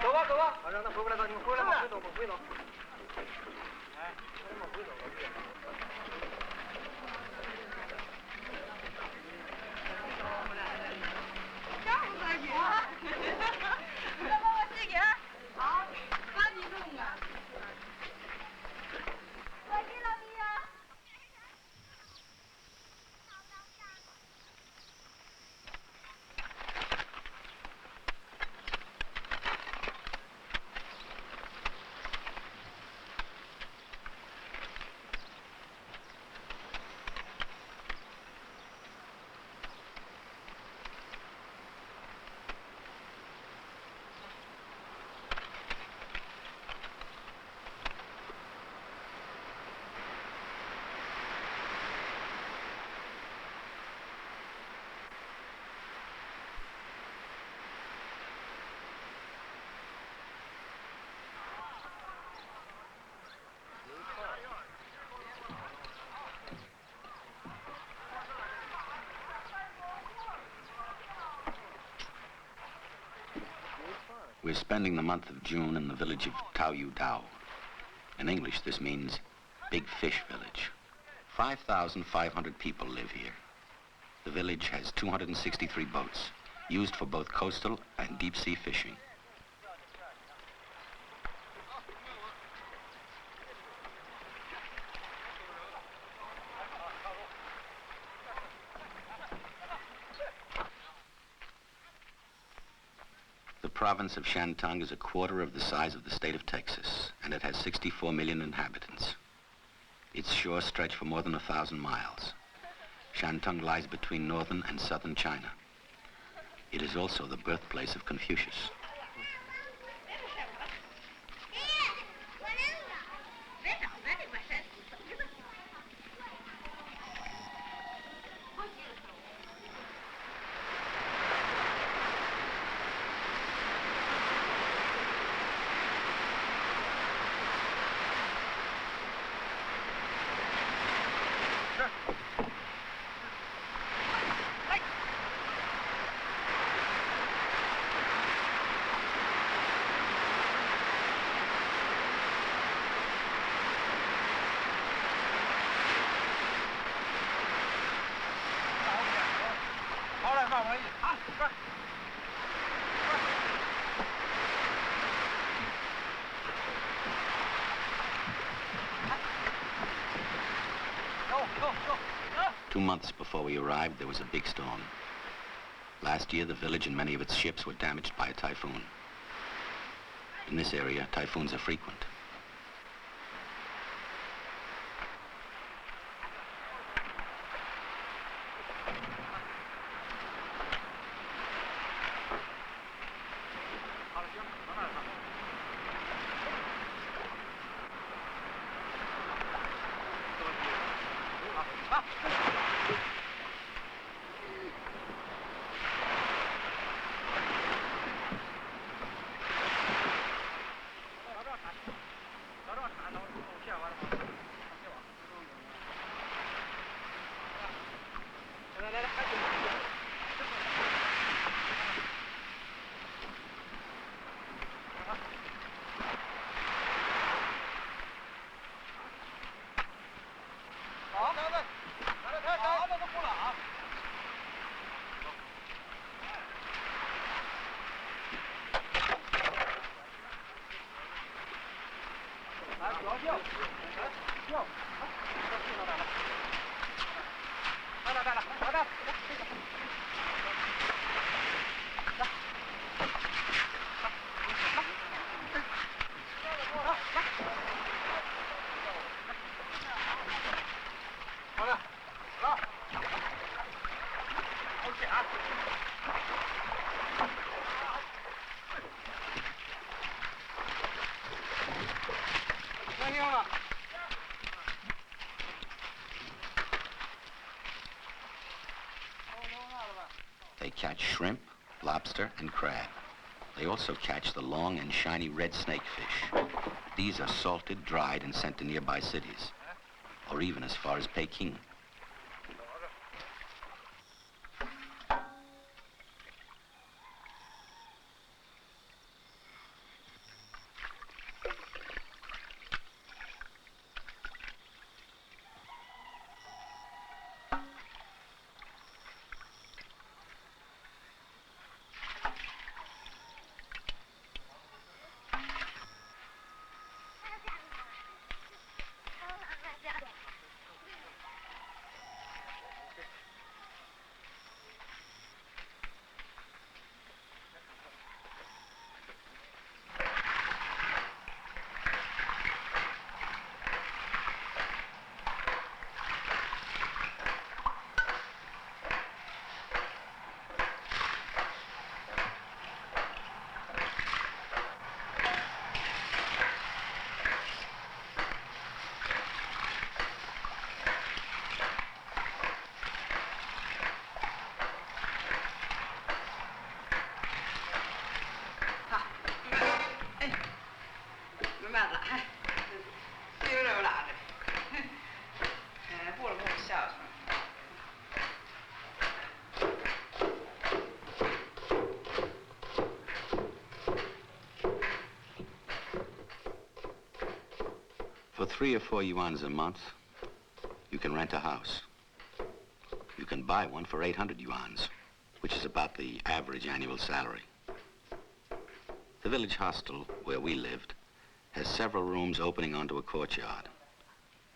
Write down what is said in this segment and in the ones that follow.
走吧，走吧，让他回不来，你们回来吧，回走，回走。哎，回走。下午再见。来帮我洗个。好，赶紧弄啊。快给老弟呀。 We're spending the month of June in the village of Taoyuidao. In English, this means Big Fish Village. 5,500 people live here. The village has 263 boats, used for both coastal and deep-sea fishing. The province of Shantung is a quarter of the size of the state of Texas, and it has 64 million inhabitants. Its shores stretch for more than 1,000 miles. Shantung lies between northern and southern China. It is also the birthplace of Confucius. Two months before we arrived, there was a big storm. Last year, the village and many of its ships were damaged by a typhoon. In this area, typhoons are frequent. They catch shrimp, lobster, and crab. They also catch the long and shiny red snakefish. These are salted, dried, and sent to nearby cities, or even as far as Peking. 3 or 4 yuans a month, you can rent a house. You can buy one for 800 yuans, which is about the average annual salary. The village hostel, where we lived, has several rooms opening onto a courtyard.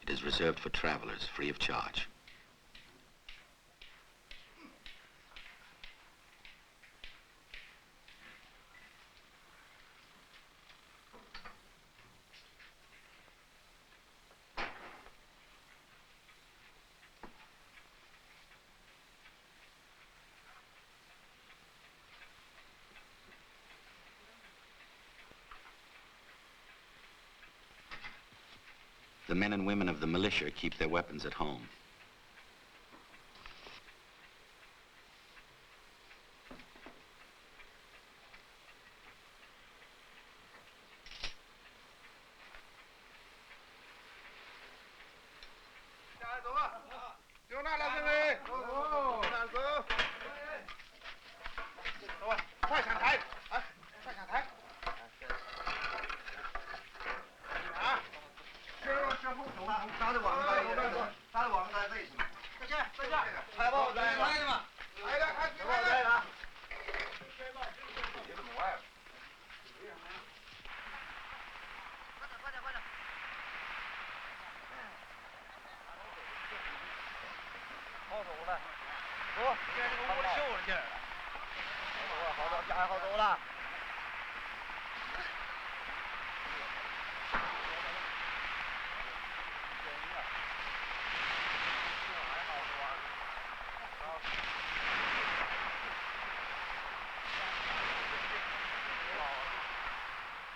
It is reserved for travelers, free of charge. The men and women of the militia keep their weapons at home.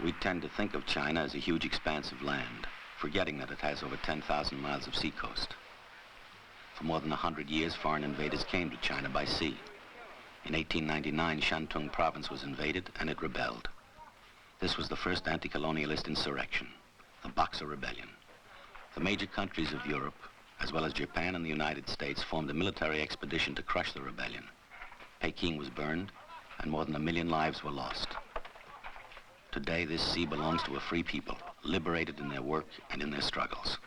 We tend to think of China as a huge expanse of land, forgetting that it has over 10,000 miles of seacoast. For more than 100 years, foreign invaders came to China by sea. In 1899, Shantung province was invaded and it rebelled. This was the first anti-colonialist insurrection, the Boxer Rebellion. The major countries of Europe, as well as Japan and the United States, formed a military expedition to crush the rebellion. Peking was burned, and more than 1 million lives were lost. Today, this sea belongs to a free people, liberated in their work and in their struggles.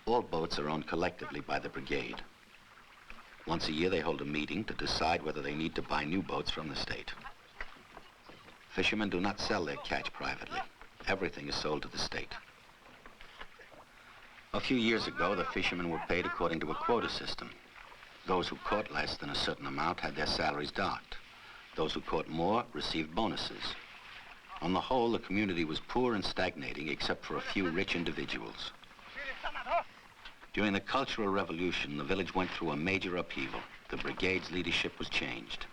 All boats are owned collectively by the brigade. Once a year, they hold a meeting to decide whether they need to buy new boats from the state. Fishermen do not sell their catch privately. Everything is sold to the state. A few years ago, the fishermen were paid according to a quota system. Those who caught less than a certain amount had their salaries docked. Those who caught more received bonuses. On the whole, the community was poor and stagnating except for a few rich individuals. During the Cultural Revolution, the village went through a major upheaval. The brigade's leadership was changed.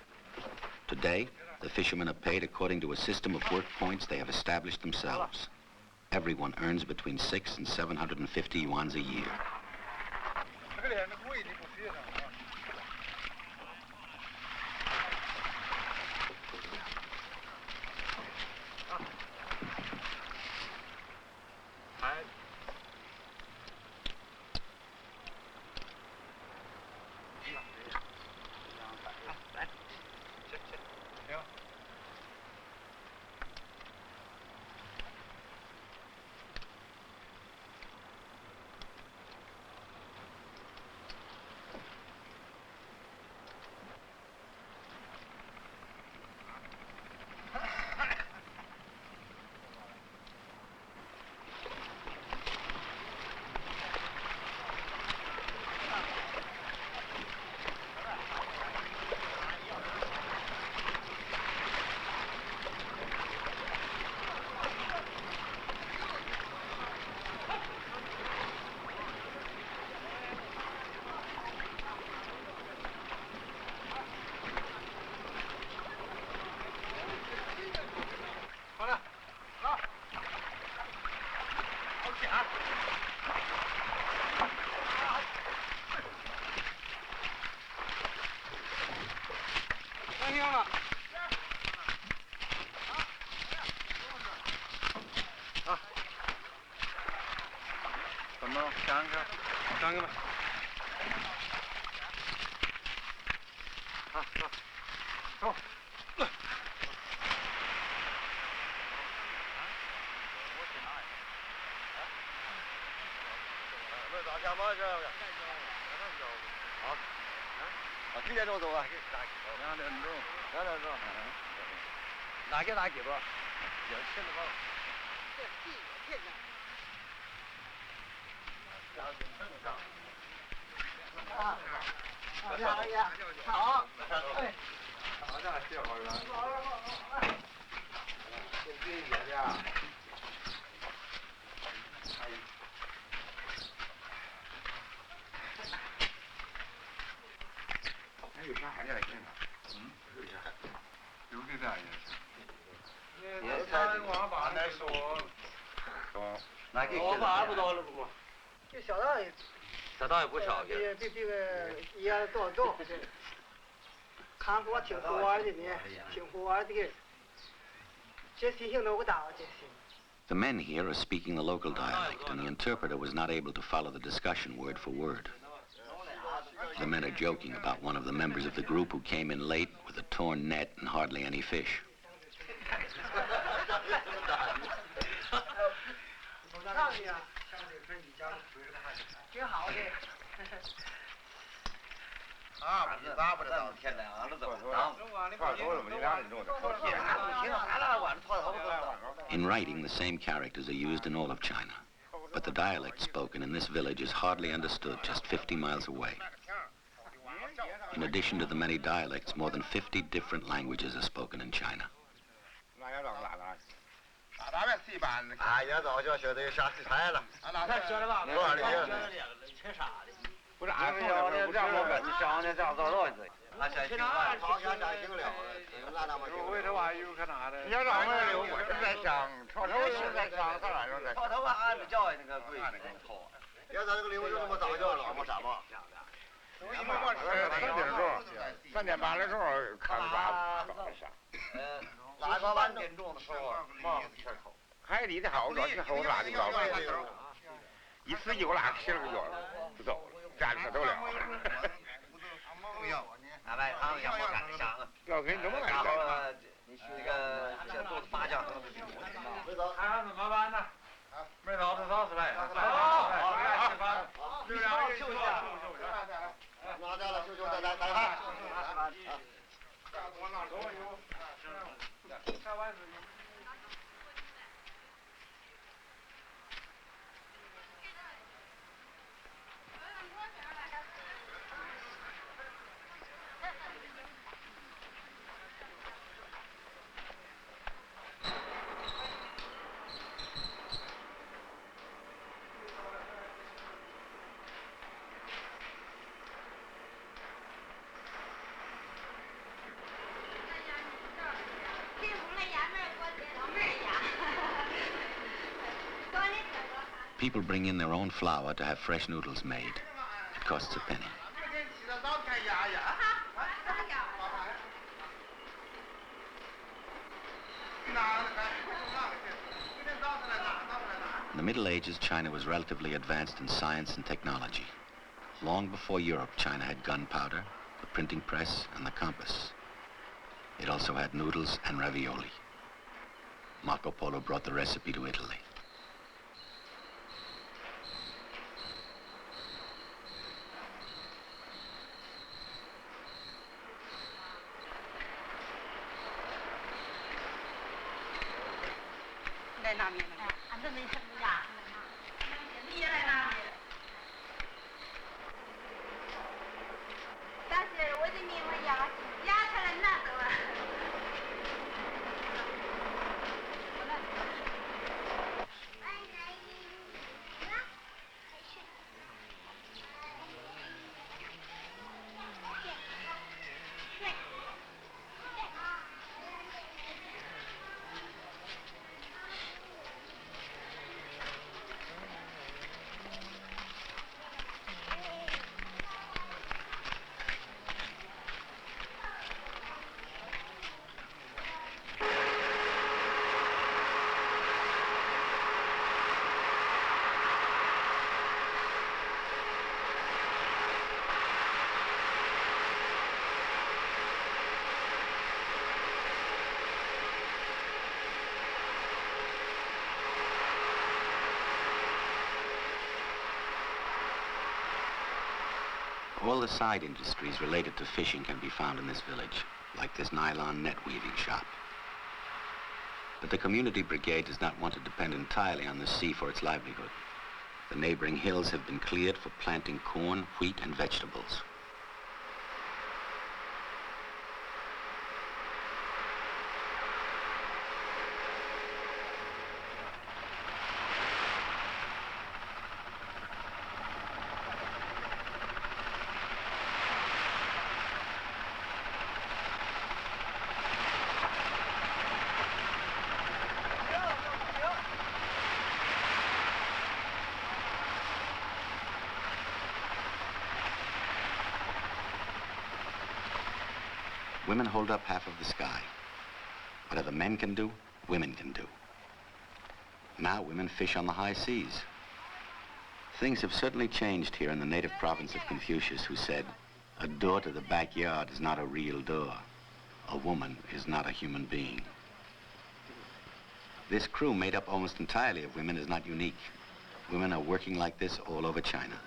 Today, the fishermen are paid according to a system of work points they have established themselves. Everyone earns between 600 and 750 yuans a year. 完行了。啊，怎么想个？想个吧。啊，走，走。干嘛这个？好，几点钟走啊？2点钟。2点钟。哪给哪几多？也是的吧。这地片呢？啊，好，哎，好的，谢好了。先注意一下。有啥还得行啊？有啥？有这点也行。也才往把那说。那给我把不到了不？这小道也。小道也不少。这个也多重。看过挺好玩的呢，挺好玩的。这心情都不大，这心。The men here are speaking the local dialect, and the interpreter was not able to follow the discussion word for word. The men are joking about one of the members of the group who came in late with a torn net and hardly any fish. 挺好的。啊，不知道不知道，天哪，俺都怎么当？快多了，没2点钟的。In writing, the same characters are used in all of China, but the dialect spoken in this village is hardly understood just 50 miles away. In addition to the many dialects, more than 50 different languages are spoken in China. 哎呀，早就学的啥题材了？学的吧？多少年？缺啥的？不是俺说的，不是我们想的这样找到的。俺先行了，好像先行了。为这玩意有可哪的？你要让我留，我是在想，朝头是在想，啥玩意儿在？朝头俺们叫那个贵那个头。要咱这个礼物就这么早叫了，没啥嘛。3点半的时候看吧，搞一下。哪个晚点钟的时候，海里的好着，是后拉就搞了。一次又拉7个脚了，不走了，站着都了。俺外趟也没干啥了。要给你怎么干？然后你去那个这都是麻将。还要怎么办呢？没早吃早吃来。好，休息休息。拿掉了，休息再来看。我那都有。下完事。People bring in their own flour to have fresh noodles made. It costs a penny. In the Middle Ages, China was relatively advanced in science and technology. Long before Europe, China had gunpowder, the printing press, and the compass. It also had noodles and ravioli. Marco Polo brought the recipe to Italy. All the side industries related to fishing can be found in this village, like this nylon net weaving shop. But the community brigade does not want to depend entirely on the sea for its livelihood. The neighboring hills have been cleared for planting corn, wheat, and vegetables. Women hold up half of the sky. Whatever men can do, women can do. Now women fish on the high seas. Things have certainly changed here in the native province of Confucius, who said, "A door to the backyard is not a real door. A woman is not a human being." This crew, made up almost entirely of women, is not unique. Women are working like this all over China.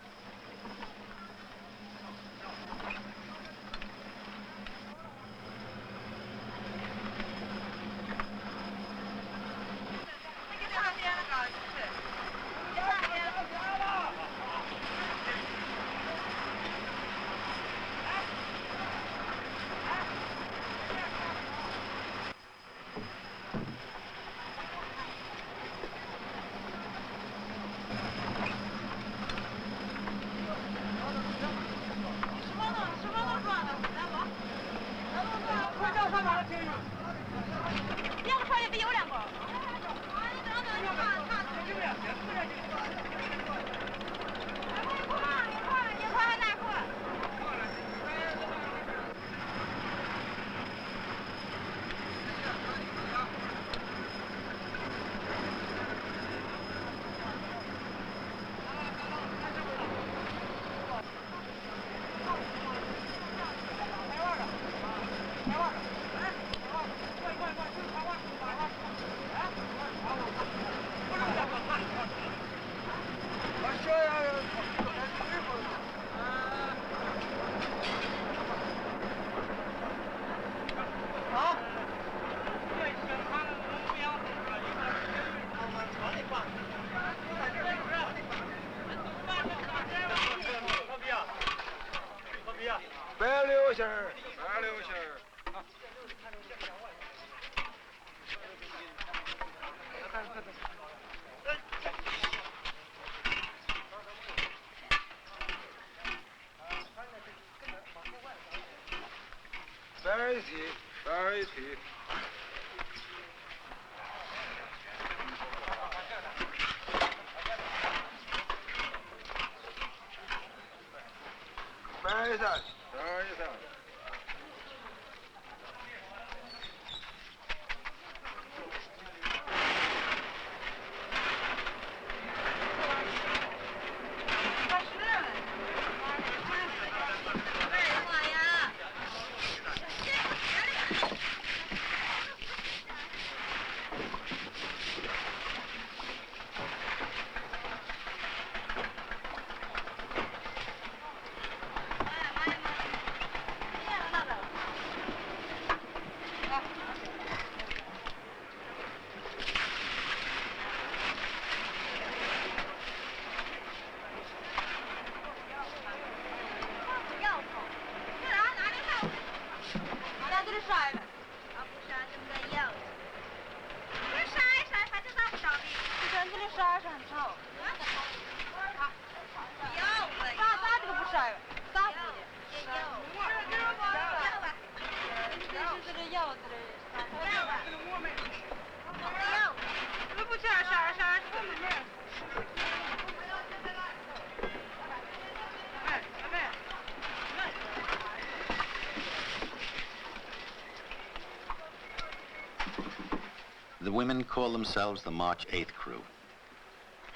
The women call themselves the March 8th Crew.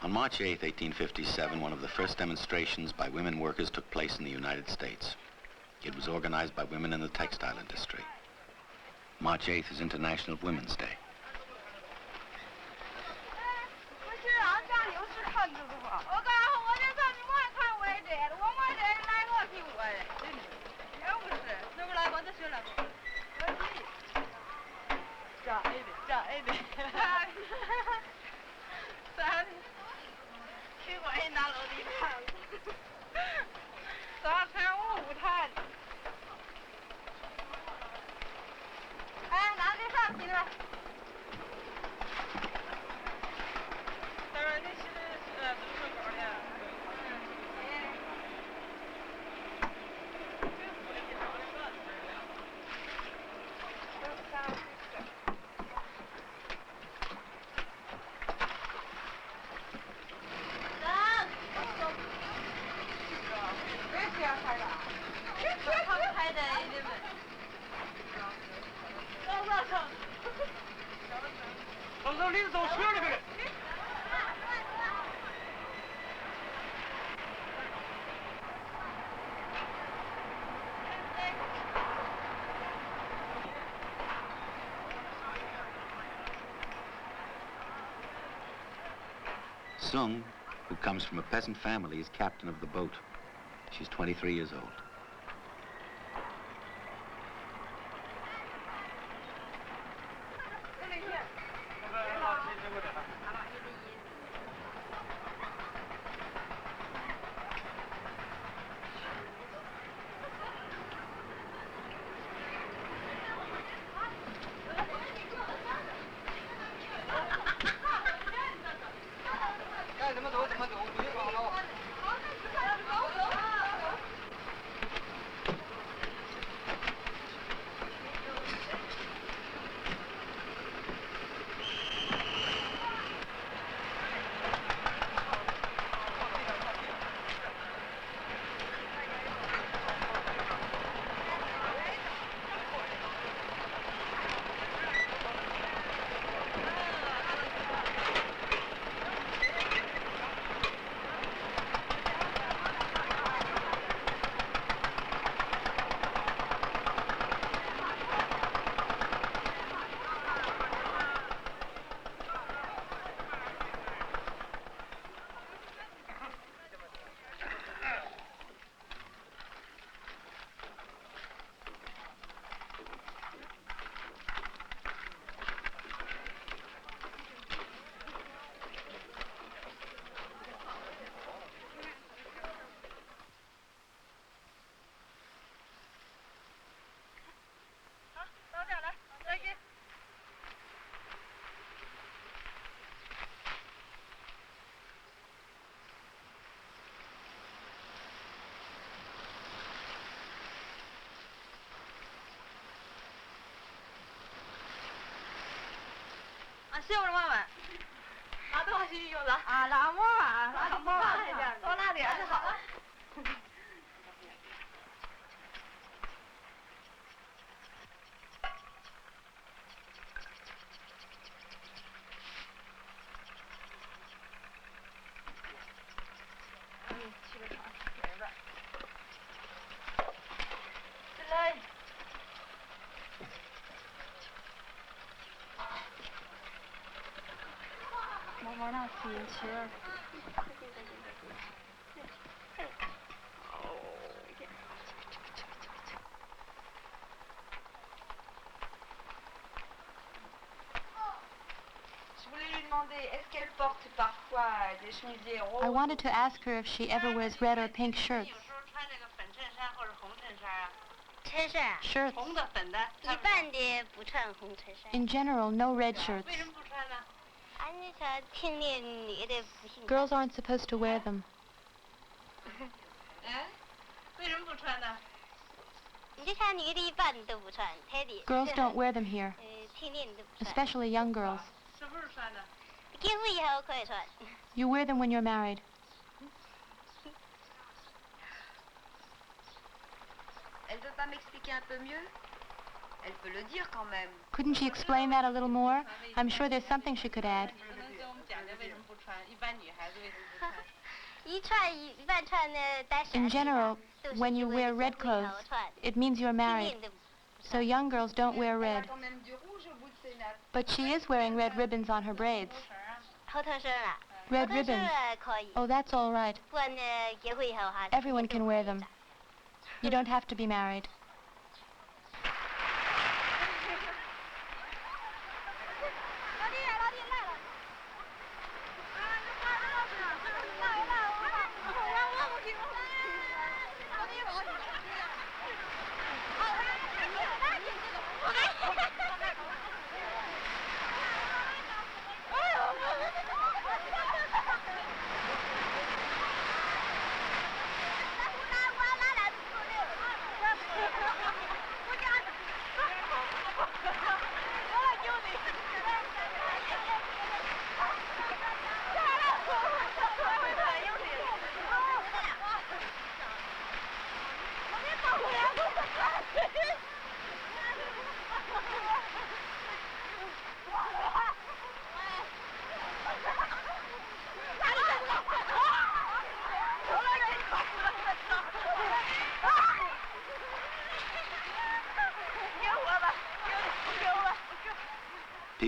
On March 8, 1857, one of the first demonstrations by women workers took place in the United States. It was organized by women in the textile industry. March 8th is International Women's Day. 拿楼梯看了，咋成我舞台？哎，拿这上去了。当然，那现在都是高的。Sung, who comes from a peasant family, is captain of the boat. She's 23 years old.媳妇儿问问，拿多少钱用的？啊，拿馍啊，拿个馍啊，多拿点就好了。去个床，来吧。来。我那自行车。I wanted to ask her if she ever wears red or pink shirts. Shirts. In general, no red shirts. Girls aren't supposed to wear them. Girls don't wear them here, especially young girls. You wear them when you're married. Couldn't she explain that a little more? I'm sure there's something she could add. In general, when you wear red clothes, it means you're married. So young girls don't wear red. But she is wearing red ribbons on her braids. Red ribbons. Oh, that's all right. Everyone can wear them. You don't have to be married.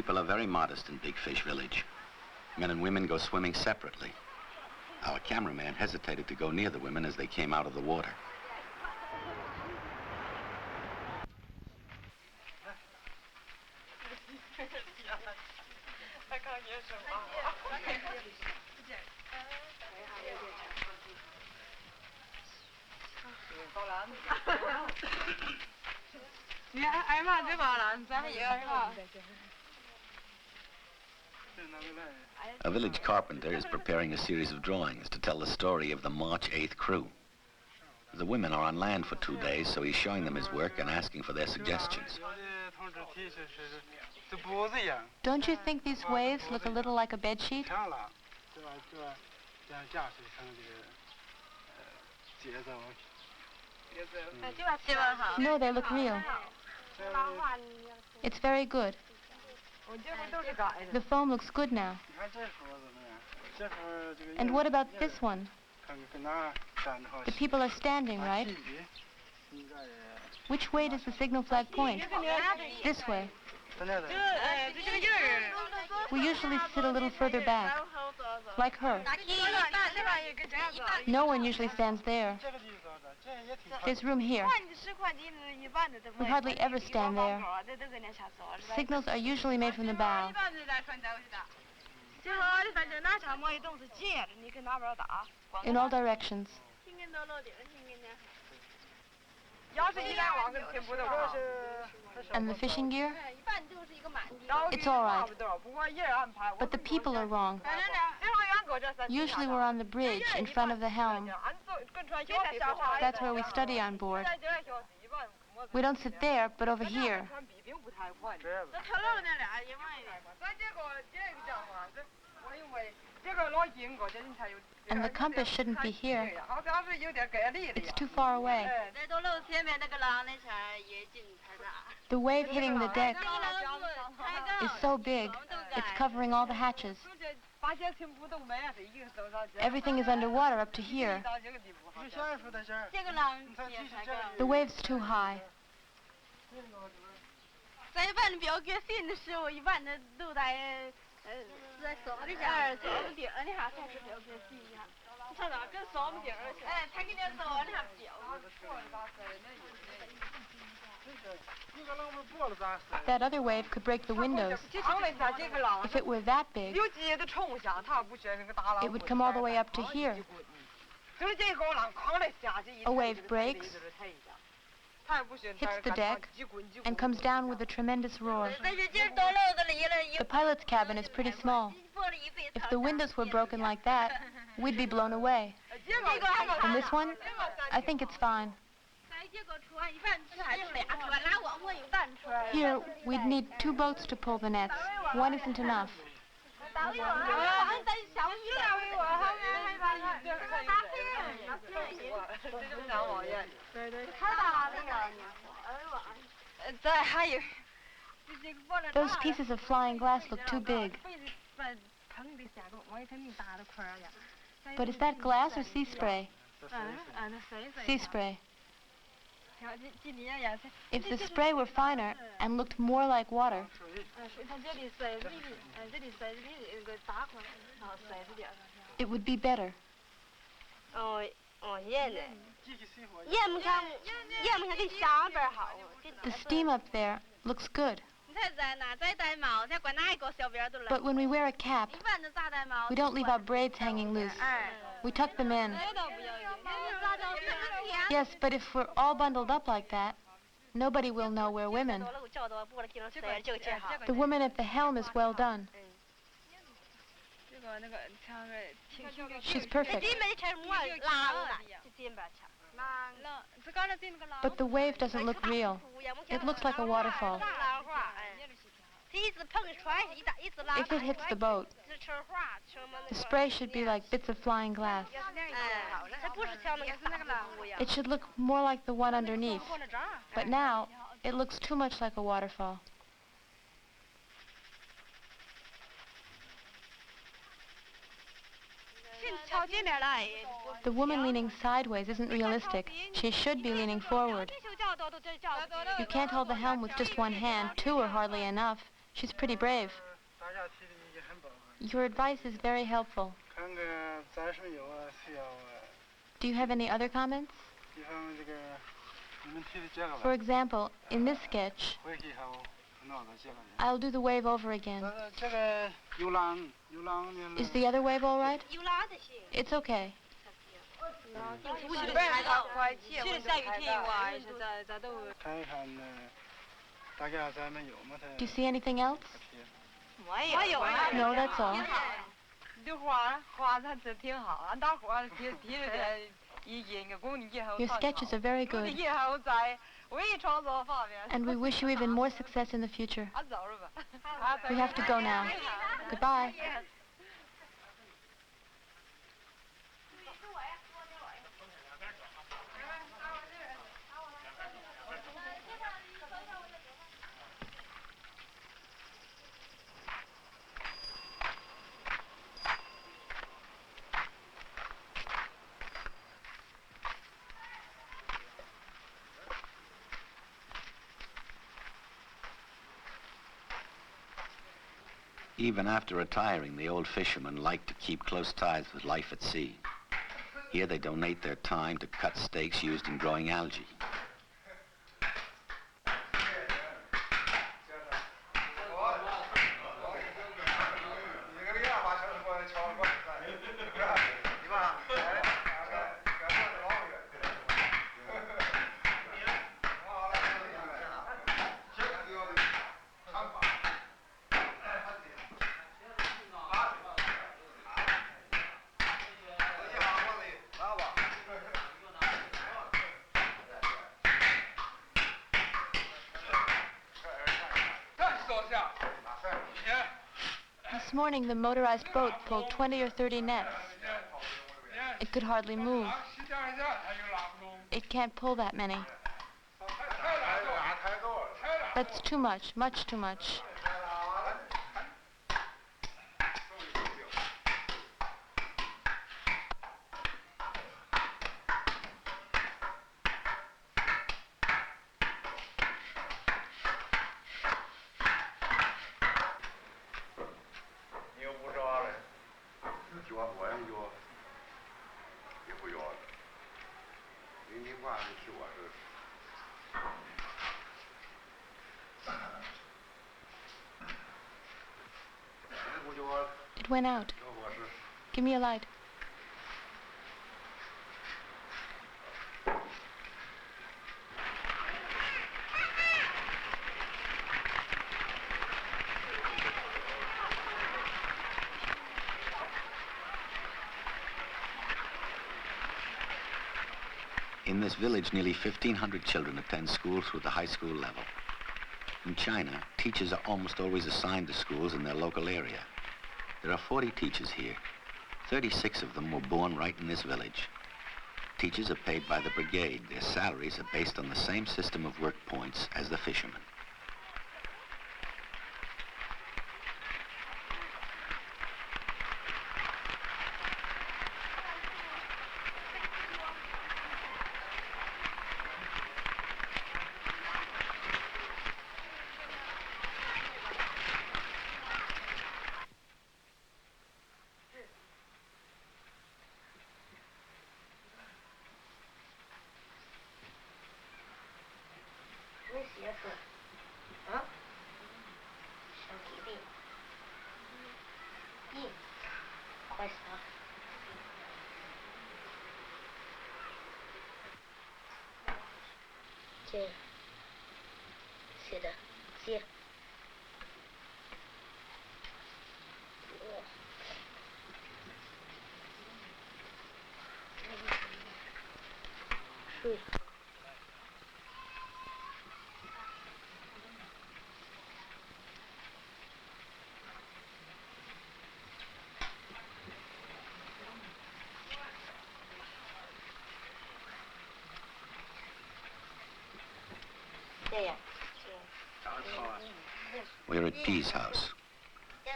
People are very modest in Big Fish Village. Men and women go swimming separately. Our cameraman hesitated to go near the women as they came out of the water. A village carpenter is preparing a series of drawings to tell the story of the March 8th crew. The women are on land for 2 days, so he's showing them his work and asking for their suggestions. Don't you think these waves look a little like a bedsheet? No, they look real. It's very good. The foam looks good now. And what about this one? The people are standing, right? Which way does the signal flag point? This way. We usually sit a little further back, like her. No one usually stands there. There's room here. We hardly ever stand there. Signals are usually made from the bow. In all directions. And the fishing gear? It's all right. But the people are wrong. Usually we're on the bridge in front of the helm. That's where we study on board. We don't sit there, but over here. And the compass shouldn't be here. It's too far away. The wave hitting the deck is so big, it's covering all the hatches. Everything is underwater up to here. The wave's too high. That other wave could break the windows. If it were that big, it would come all the way up to here. A wave breaks, hits the deck, and comes down with a tremendous roar. The pilot's cabin is pretty small. If the windows were broken like that, we'd be blown away. And this one, I think it's fine. Here, we'd need 2 boats to pull the nets. One isn't enough. Those pieces of flying glass look too big. But is that glass or sea spray? Sea spray. If the spray were finer and looked more like water, it would be better. The steam up there looks good. But when we wear a cap, we don't leave our braids hanging loose. We tuck them in. Yes, but if we're all bundled up like that, nobody will know we're women. The woman at the helm is well done. She's perfect. But the wave doesn't look real. It looks like a waterfall. If it hits the boat, the spray should be like bits of flying glass. It should look more like the one underneath. But now, it looks too much like a waterfall. The woman leaning sideways isn't realistic. She should be leaning forward. You can't hold the helm with just one hand. 2 are hardly enough. She's pretty brave. Your advice is very helpful. Do you have any other comments? For example, in this sketch, I'll do the wave over again. Is the other wave all right? It's okay. Do you see anything else? No, that's all. Your sketches are very good. And we wish you even more success in the future. We have to go now. Goodbye. Even after retiring, the old fishermen like to keep close ties with life at sea. Here they donate their time to cut stakes used in growing algae. This morning, the motorized boat pulled 20 or 30 nets. It could hardly move. It can't pull that many. That's too much, much too much. It went out. Give me a light. In this village, nearly 1,500 children attend school through the high school level. In China, teachers are almost always assigned to schools in their local area. There are 40 teachers here. 36 of them were born right in this village. Teachers are paid by the brigade. Their salaries are based on the same system of work points as the fishermen. We're at D's house.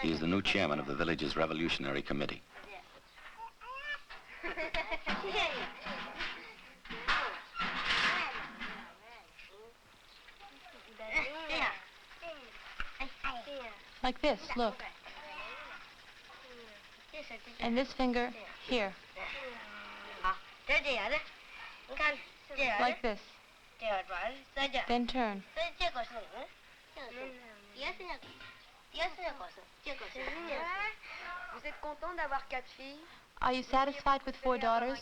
He is the new chairman of the village's revolutionary committee. Like this, look. And this finger here. Like this. Then turn. Are you satisfied with 4 daughters?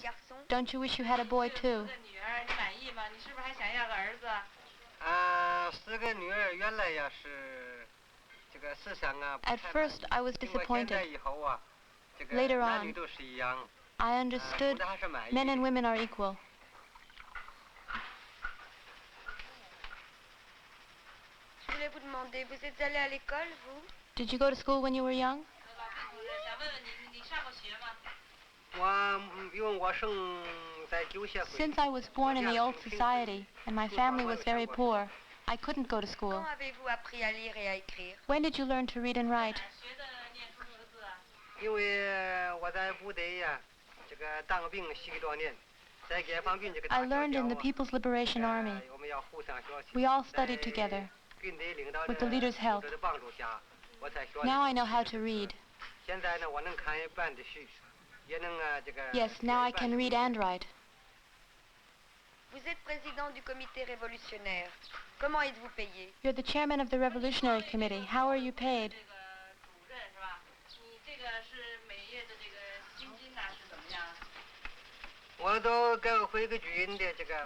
Don't you wish you had a boy too? 4个女儿原来呀是这个思想啊。At first, I was disappointed. Later on, I understood men and women are equal. Did you go to school when you were young? Since I was born in the old society and my family was very poor, I couldn't go to school. When did you learn to read and write? I learned in the People's Liberation Army. We all studied together, with the leader's help. Now I know how to read. Yes, now I can read and write. You're the chairman of the Revolutionary Committee. How are you paid?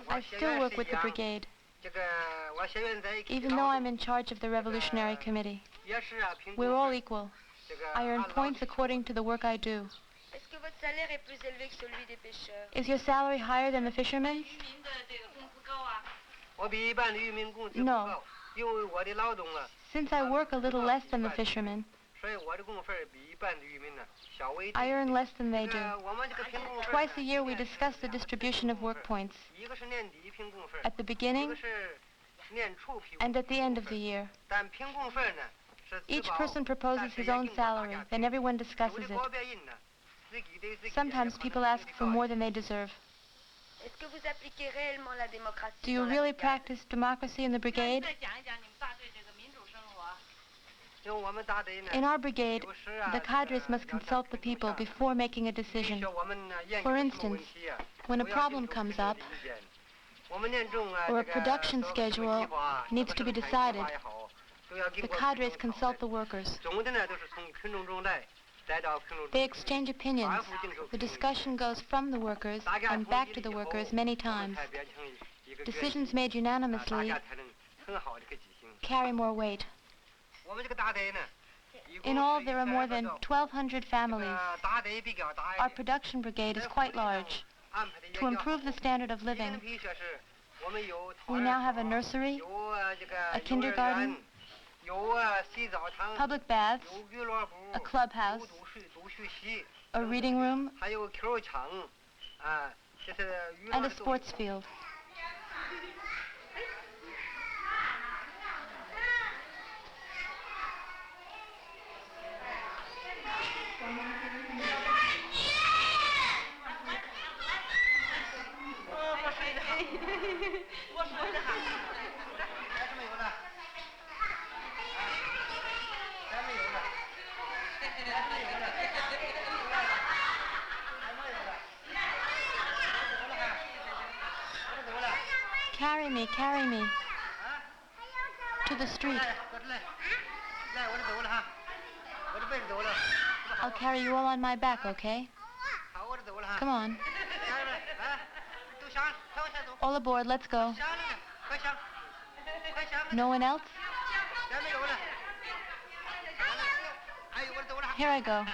I still work with the brigade, even though I'm in charge of the Revolutionary Committee. We're all equal. I earn points according to the work I do. Is your salary higher than the fishermen's? No. Since I work a little less than the fishermen, I earn less than they do. Twice a year we discuss the distribution of work points, at the beginning and at the end of the year. Each person proposes his own salary, then everyone discusses it. Sometimes people ask for more than they deserve. Do you really practice democracy in the brigade? In our brigade, the cadres must consult the people before making a decision. For instance, when a problem comes up, or a production schedule needs to be decided, the cadres consult the workers. They exchange opinions. The discussion goes from the workers and back to the workers many times. Decisions made unanimously carry more weight. In all, there are more than 1,200 families. Our production brigade is quite large. To improve the standard of living, we now have a nursery, a kindergarten, public baths, a clubhouse, a reading room, and a sports field. Carry me. To the street. I'll carry you all on my back, okay? Come on. All aboard, let's go. No one else? Here I go.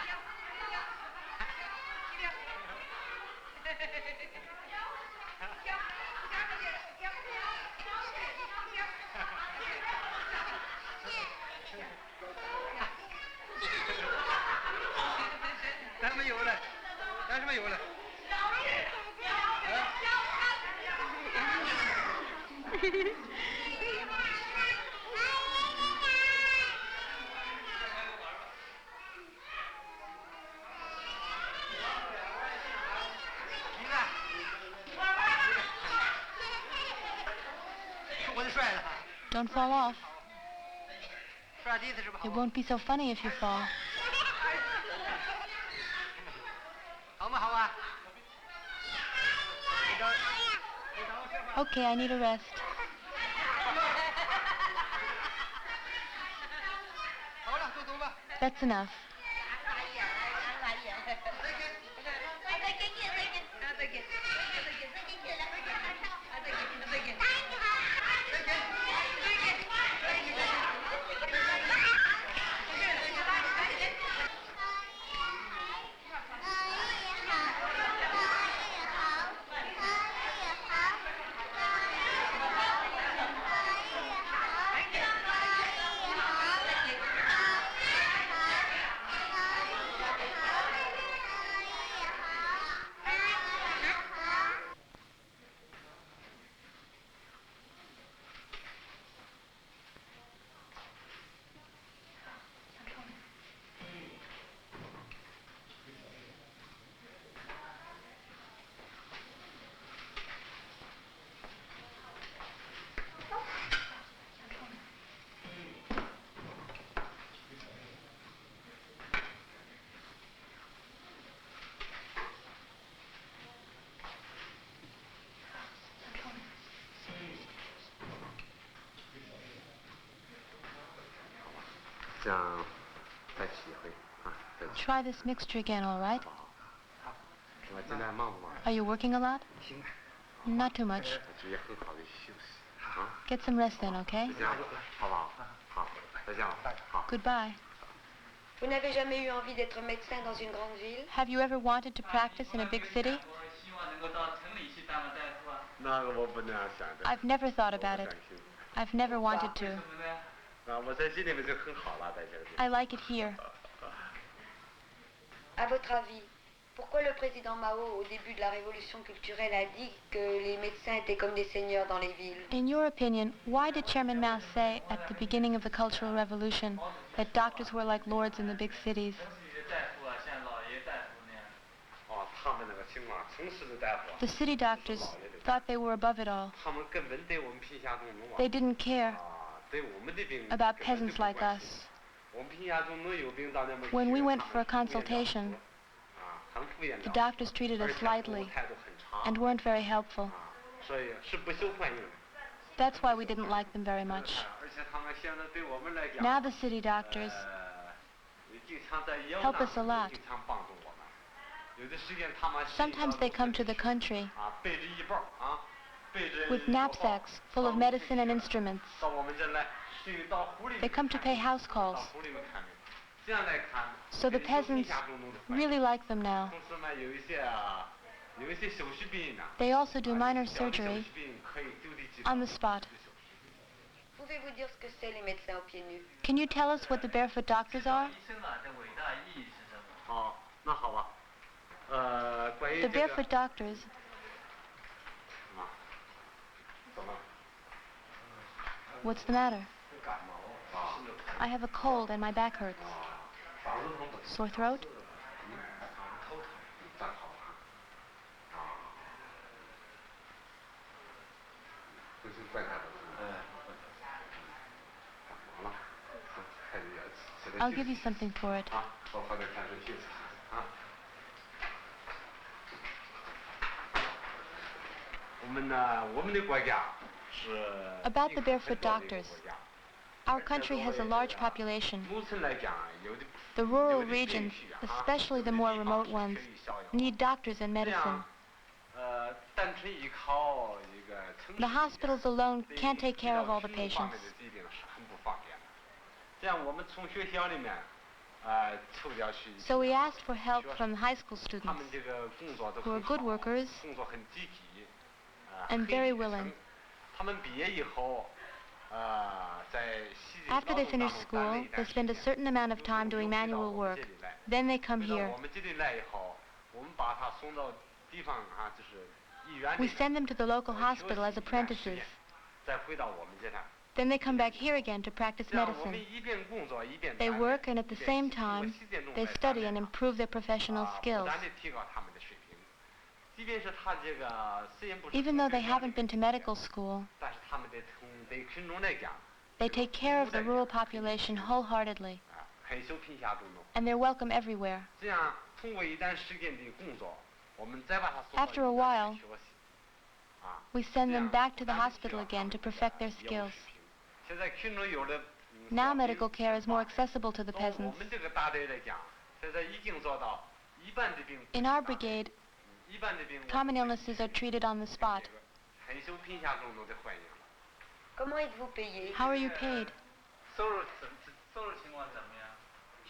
Don't fall off. It won't be so funny if you fall. Okay, I need a rest. That's enough. Try this mixture again, all right? Are you working a lot? Not too much. Get some rest then, okay? Goodbye. Vous n'avez jamais eu envie d'être médecin dans une grande ville? Have you ever wanted to practice in a big city? I've never thought about it. I've never wanted to. I like it here. À votre avis, pourquoi le président Mao, au début de la révolution culturelle, a dit que les médecins étaient comme des seigneurs dans les villes? In your opinion, why did Chairman Mao say at the beginning of the Cultural Revolution that doctors were like lords in the big cities? The city doctors thought they were above it all. They didn't care about peasants like us. When we went for a consultation, the doctors treated us lightly and weren't very helpful. That's why we didn't like them very much. Now the city doctors help us a lot. Sometimes they come to the country with knapsacks full of medicine and instruments. They come to pay house calls. So the peasants really like them now. They also do minor surgery on the spot. Pouvez-vous dire ce que c'est les médecins aux pieds nus? Can you tell us what the barefoot doctors are? The barefoot doctors. What's the matter? I have a cold and my back hurts. Sore throat? I'll give you something for it. About the barefoot doctors. Our country has a large population. The rural regions, especially the more remote ones, need doctors and medicine. The hospitals alone can't take care of all the patients. So we asked for help from high school students, who are good workers and very willing. After they finish school, they spend a certain amount of time doing manual work. Then they come here. We send them to the local hospital as apprentices. Then they come back here again to practice medicine. They work, and at the same time, they study and improve their professional skills. Even though they haven't been to medical school, They take care of the rural population wholeheartedly, 很受贫下中农。 and they're welcome everywhere. 这样通过一段时间的工作，我们再把它送到 After a while, 学习。啊， we send them back to the hospital again to perfect their skills. 现在群众有了。 Now medical care is more accessible to the 我 peasants. 们这个大队来讲，现在已经做到一般的病。 In our brigade, 一般的病。 common illnesses are treated on the spot. 很受贫下中农的欢迎。 Comment êtes-vous payé? How are you paid? 收入情况怎么样？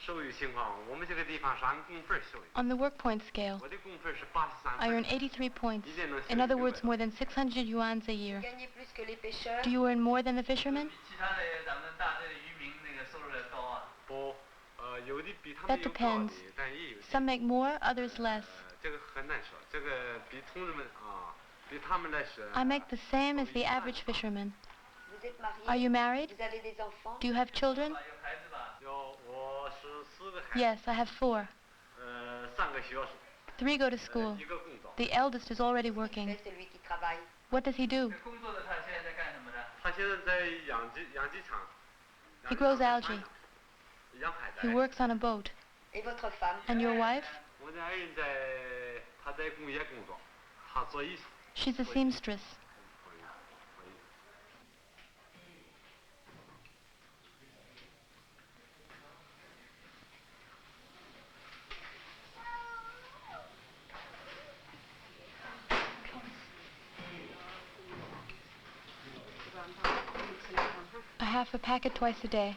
收入情况，我们这个地方是按工分收的。 On the work point scale, 我的工分是83 I earn 83 points. In other words, more than 600 yuans a year. Gagnez plus que les pêcheurs? Do you earn more than the fishermen? 其他的咱们大队的渔民那个收入要高啊。不，有的比他 That 们有高的 depends. 但也有。 Some make more, others less. 这个很难说，这个比同志们啊，比他们来说。 I make the same as the average fisherman. Vous êtes marié? Are you married? Vous avez des enfants? Do you have children? 有孩子吧？有，我是4个孩子。 Yes, I have 4. 3个学生。 3 go to school. 1个工作。 The eldest is already working. C'est celui qui travaille. What does he do? 工作的他现在在干什么呢？他现在在养鸡场。 He grows algae. 养海 He 带。 works on a boat. Et votre femme? And your wife? 我的爱人他在工业工作，他做衣裳。 She's a seamstress. A half a packet twice a day.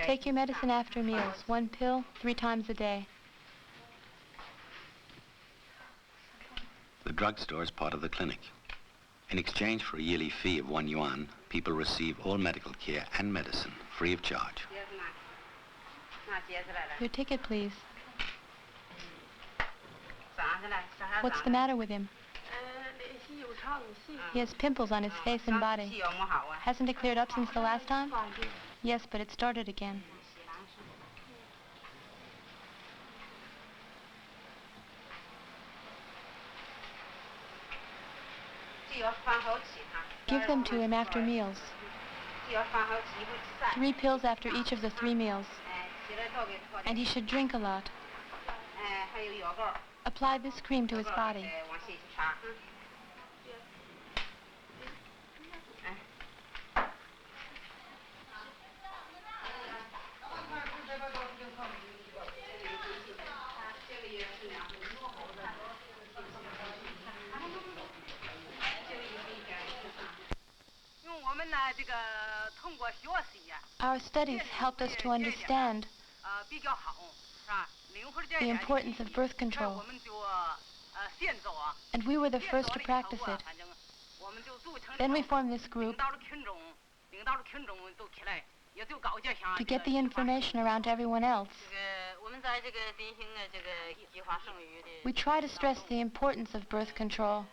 Take your medicine after meals, 1 pill 3 times a day. The drugstore is part of the clinic. In exchange for a yearly fee of 1 yuan, people receive all medical care and medicine free of charge. Your ticket, please. What's the matter with him? He has pimples on his face and body. Hasn't it cleared up since the last time? Yes, but it started again. Give them to him after meals. 3 pills after each of the 3 meals. And he should drink a lot. Apply this cream to his body. Our studies helped us to understand the importance of birth control, and we were the first to practice it. Then we formed this group to get the information around to everyone else. We try to stress the importance of birth control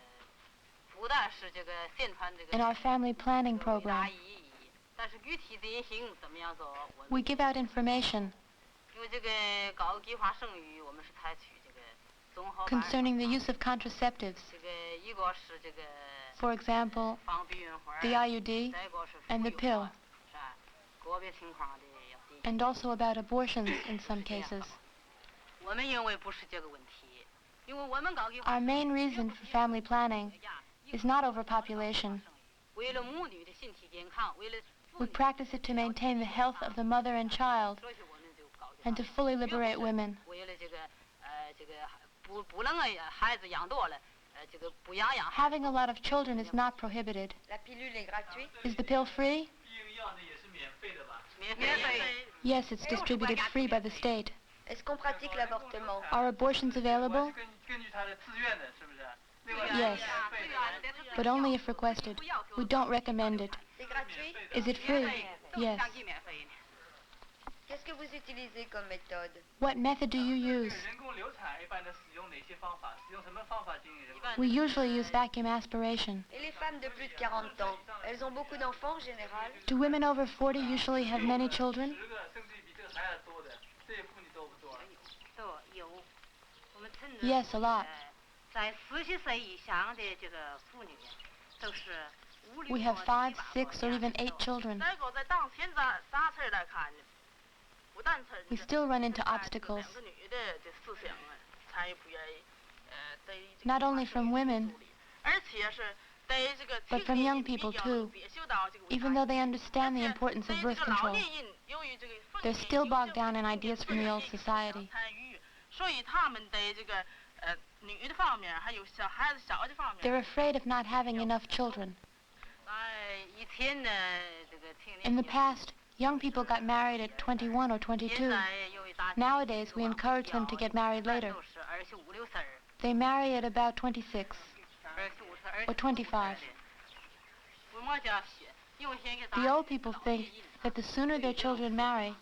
in our family planning program. We give out information concerning the use of contraceptives. For example, the IUD and the pill, and also about abortions in some cases. Our main reason for family planning is not overpopulation. We practice it to maintain the health of the mother and child and to fully liberate women. Having a lot of children is not prohibited. La pilule est gratuite? Is the pill free? Yes, it's distributed free by the state. Est-ce qu'on pratique l'avortement? Are abortions available? Yes, but only if requested. We don't recommend it. C'est gratuit? Is it free? Yes. Qu'est-ce que vous utilisez comme méthode? What method do you use? We usually use vacuum aspiration. Et les femmes de plus de 40 ans, elles ont beaucoup d'enfants en général? Do women over 40 usually have many children? Yes, a lot. We have 5, 6, or even 8 children. We still run into obstacles, not only from women, but from young people too. Even though they understand the importance of birth control, they're still bogged down in ideas from the old society. They're afraid of not having enough children. In the past, young people got married at 21 or 22. Nowadays, we encourage them to get married later. They marry at about 26 or 25. The old people think that the sooner their children marry,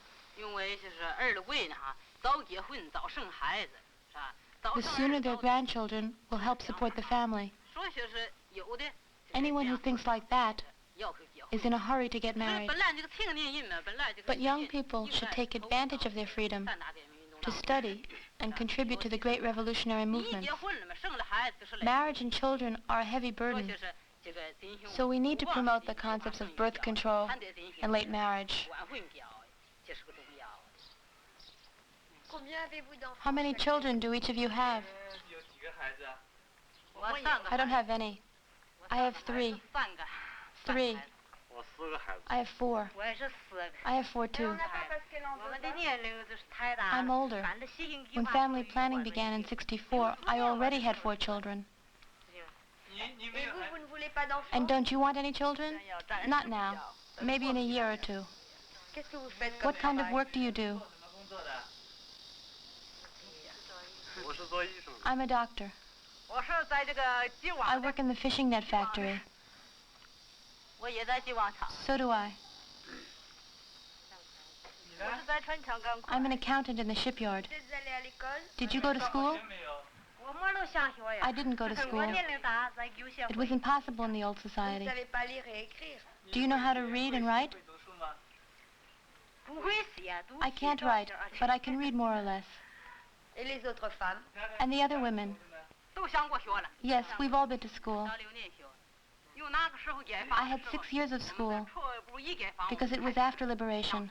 the sooner their grandchildren will help support the family. Anyone who thinks like that is in a hurry to get married. But young people should take advantage of their freedom to study and contribute to the great revolutionary movement. Marriage and children are a heavy burden, so we need to promote the concepts of birth control and late marriage. How many children do each of you have? I don't have any. I have 3. 3. I have 4. I have 4 too. I'm older. When family planning began in '64, I already had 4 children. And don't you want any children? Not now. Maybe in a year or 2. What kind of work do you do? I'm a doctor. I work in the fishing net factory. So do I. I'm an accountant in the shipyard. Did you go to school? I didn't go to school. It was impossible in the old society. Do you know how to read and write? I can't write, but I can read more or less. And the other women? Yes, we've all been to school. I had 6 years of school because it was after liberation.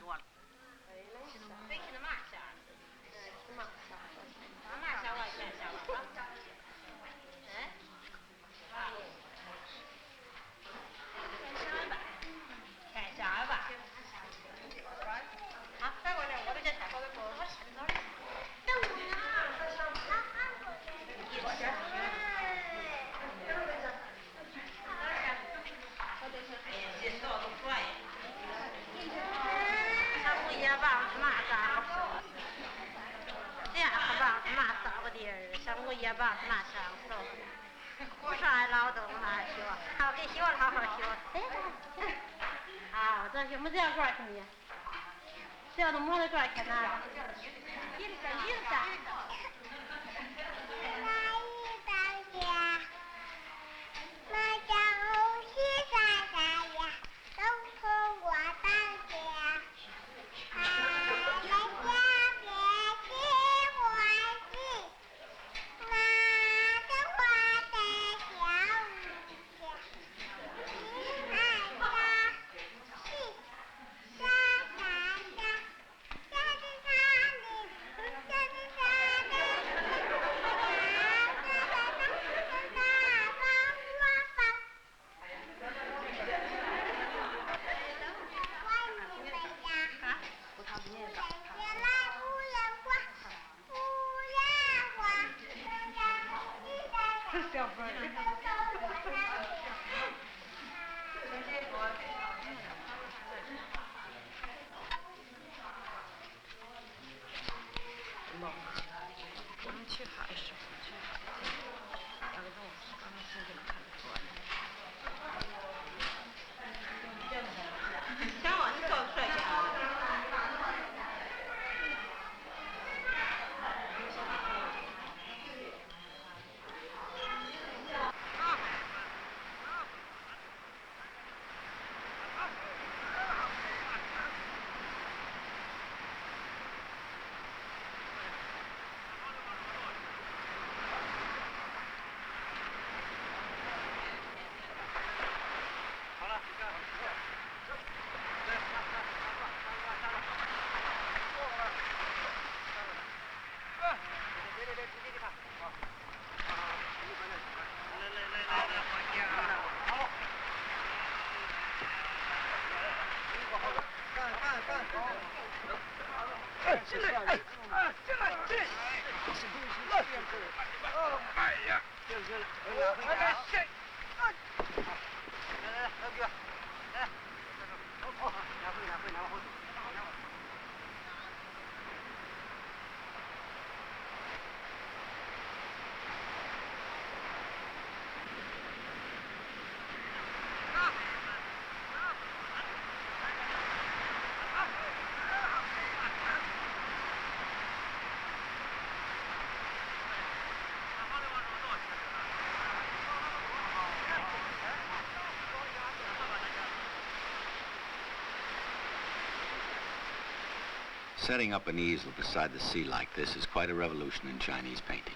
Setting up an easel beside the sea like this is quite a revolution in Chinese painting.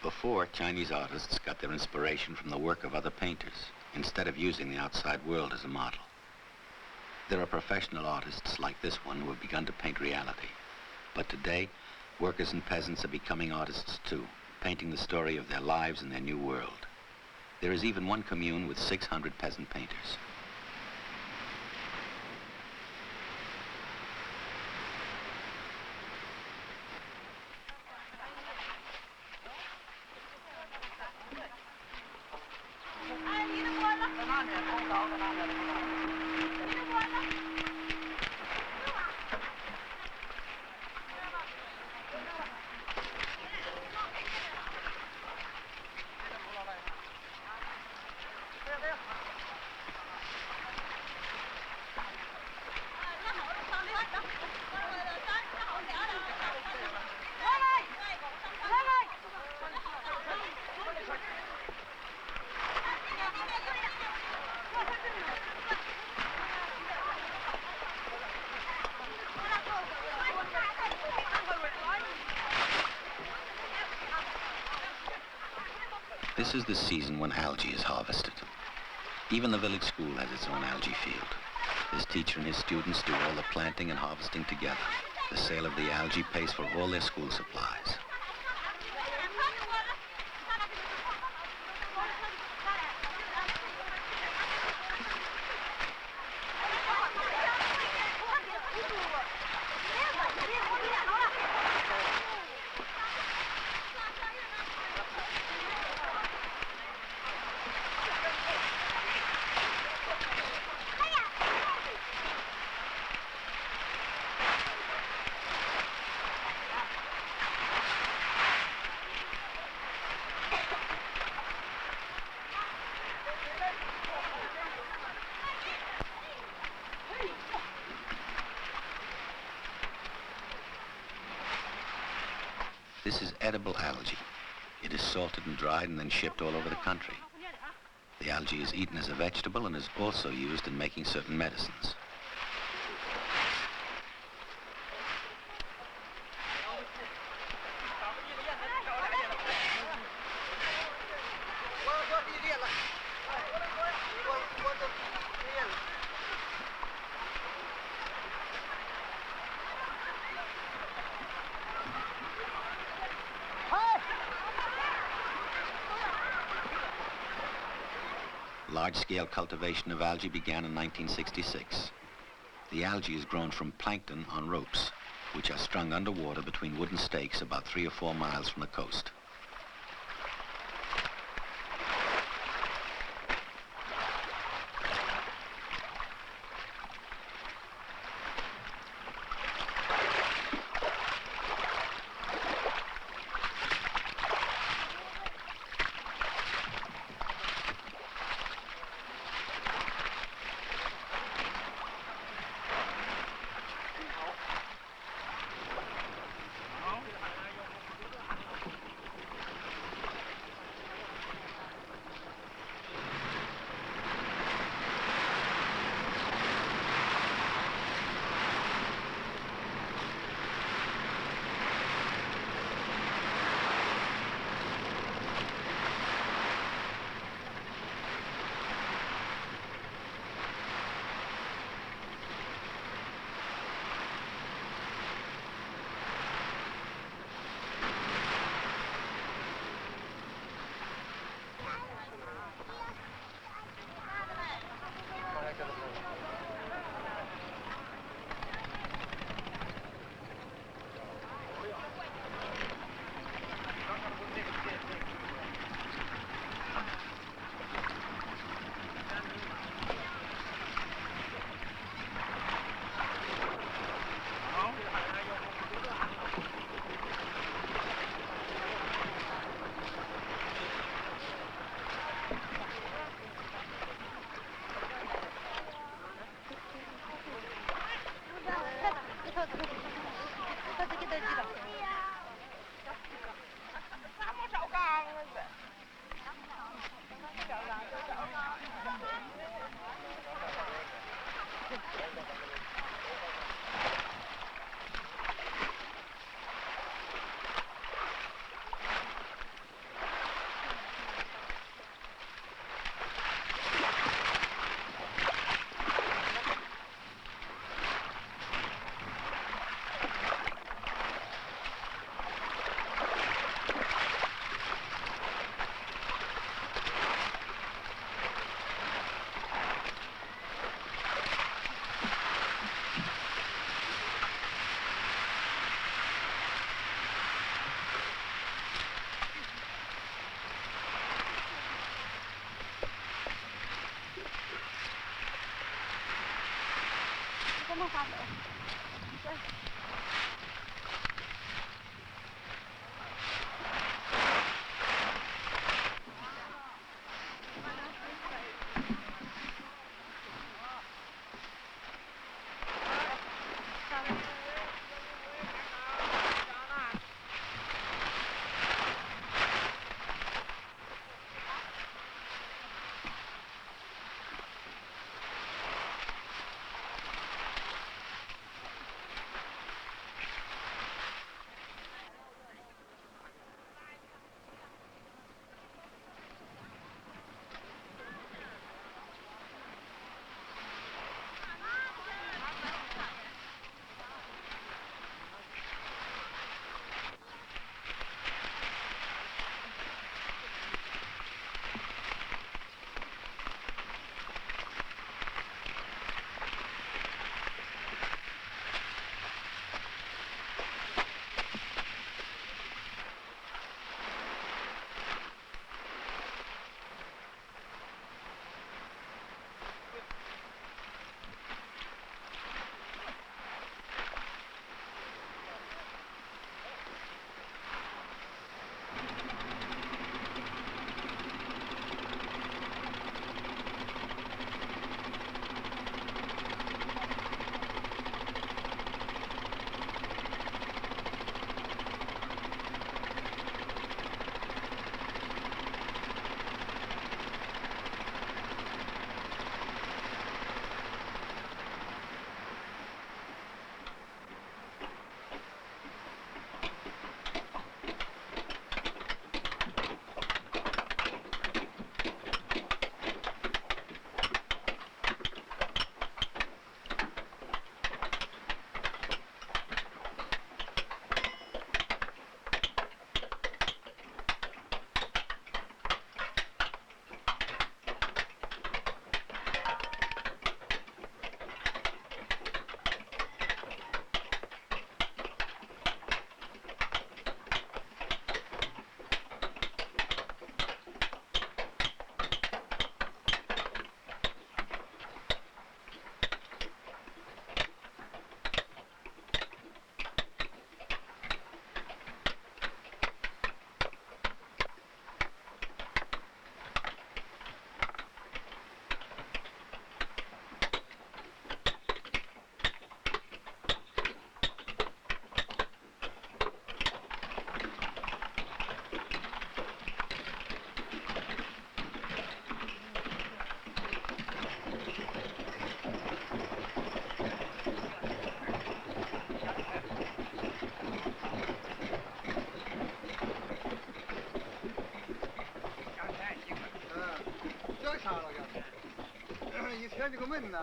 Before, Chinese artists got their inspiration from the work of other painters, instead of using the outside world as a model. There are professional artists like this one who have begun to paint reality. But today, workers and peasants are becoming artists too, painting the story of their lives in their new world. There is even one commune with 600 peasant painters. This is the season when algae is harvested. Even the village school has its own algae field. This teacher and his students do all the planting and harvesting together. The sale of the algae pays for all their school supplies. This is edible algae. It is salted and dried and then shipped all over the country. The algae is eaten as a vegetable and is also used in making certain medicines. Large-scale cultivation of algae began in 1966. The algae is grown from plankton on ropes, which are strung underwater between wooden stakes about 3 or 4 miles from the coast.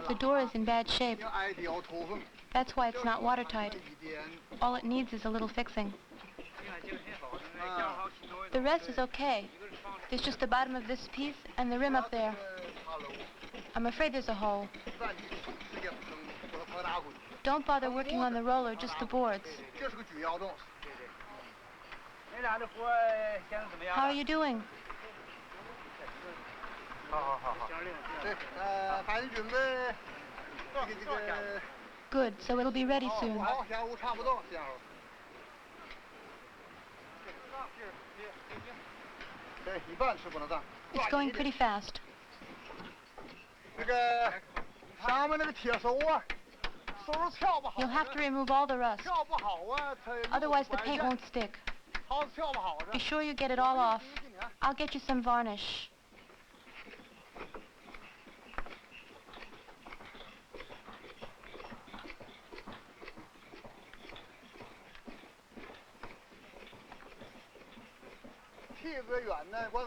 The door is in bad shape. That's why it's not watertight. All it needs is a little fixing. The rest is okay. There's just the bottom of this piece and the rim up there. I'm afraid there's a hole. Don't bother working on the roller, just the boards. How are you doing? Good, so it'll be ready soon. It's going pretty fast. You'll have to remove all the rust. Otherwise the paint won't stick. Be sure you get it all off. I'll get you some varnish.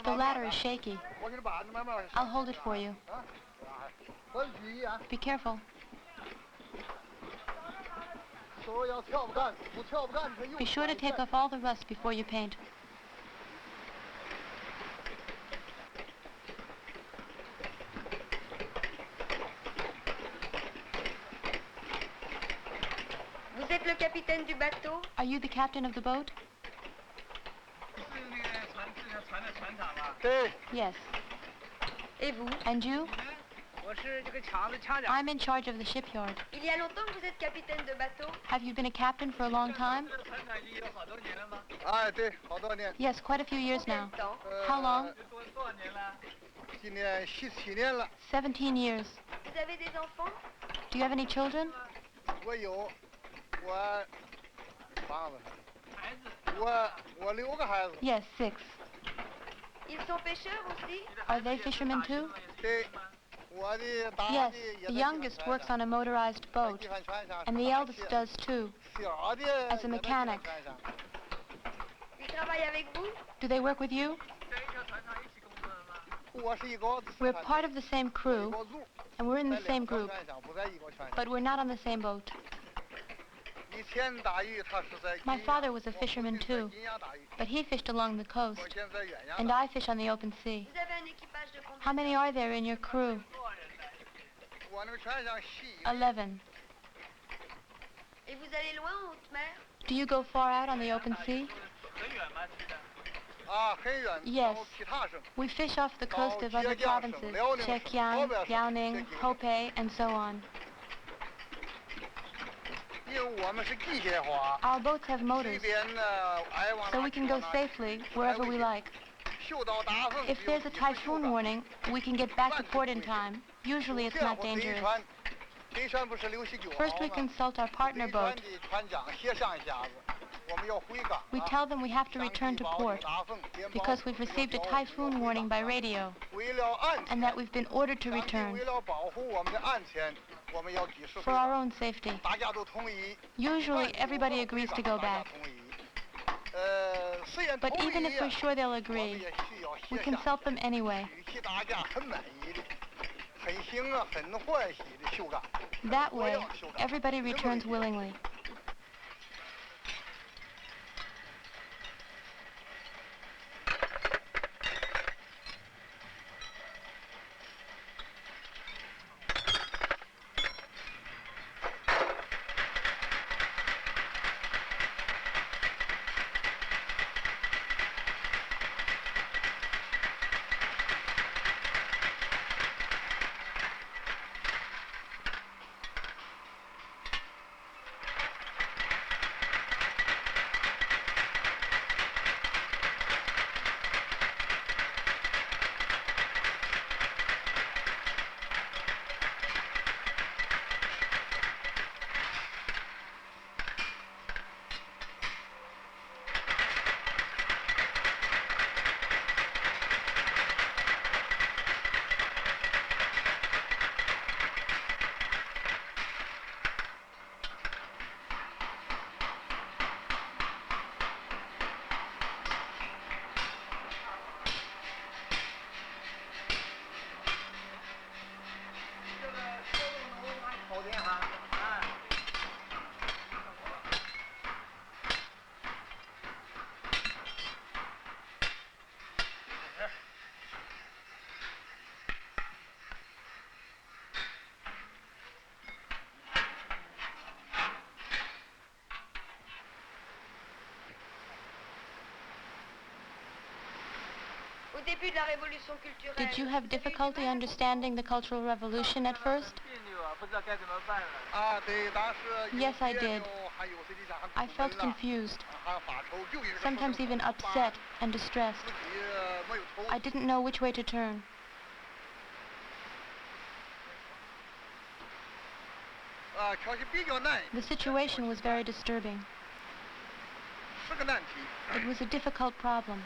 The ladder is shaky. I'll hold it for you. Be careful. Be sure to take off all the rust before you paint. Vous êtes le capitaine du bateau? Are you the captain of the boat? Yes. Et vous? And you? I'm in charge of the shipyard. Il y a longtemps que vous êtes capitaine de bateau? Have you been a captain for a long time? Yes, quite a few years now. How long? 17 years. Vous avez des enfants? Do you have any children? Yes, 6. Ils sont pêcheurs aussi? Are they fishermen too? Yes, the youngest works on a motorized boat, and the eldest does too, as a mechanic. Ils travaillent avec vous? Do they work with you? We're part of the same crew, and we're in the same group, but we're not on the same boat. My father was a fisherman too, but he fished along the coast, and I fish on the open sea. Vous avez un équipage de combien? How many are there in your crew? 11. Et vous allez loin en haute mer? Do you go far out on the open sea? Yes. We fish off the coast of other provinces, Zhejiang, Liaoning, Hebei, and so on. Our boats have motors, so we can go safely wherever we like. If there's a typhoon warning, we can get back to port in time. Usually it's not dangerous. First we consult our partner boat. We tell them we have to return to port because we've received a typhoon warning by radio and that we've been ordered to return for our own safety. Usually everybody agrees to go back. But even if we're sure they'll agree, we consult them anyway. That way, everybody returns willingly. Did you have difficulty understanding the Cultural Revolution at first? Yes, I did. I felt confused, sometimes even upset and distressed. I didn't know which way to turn. The situation was very disturbing. It was a difficult problem.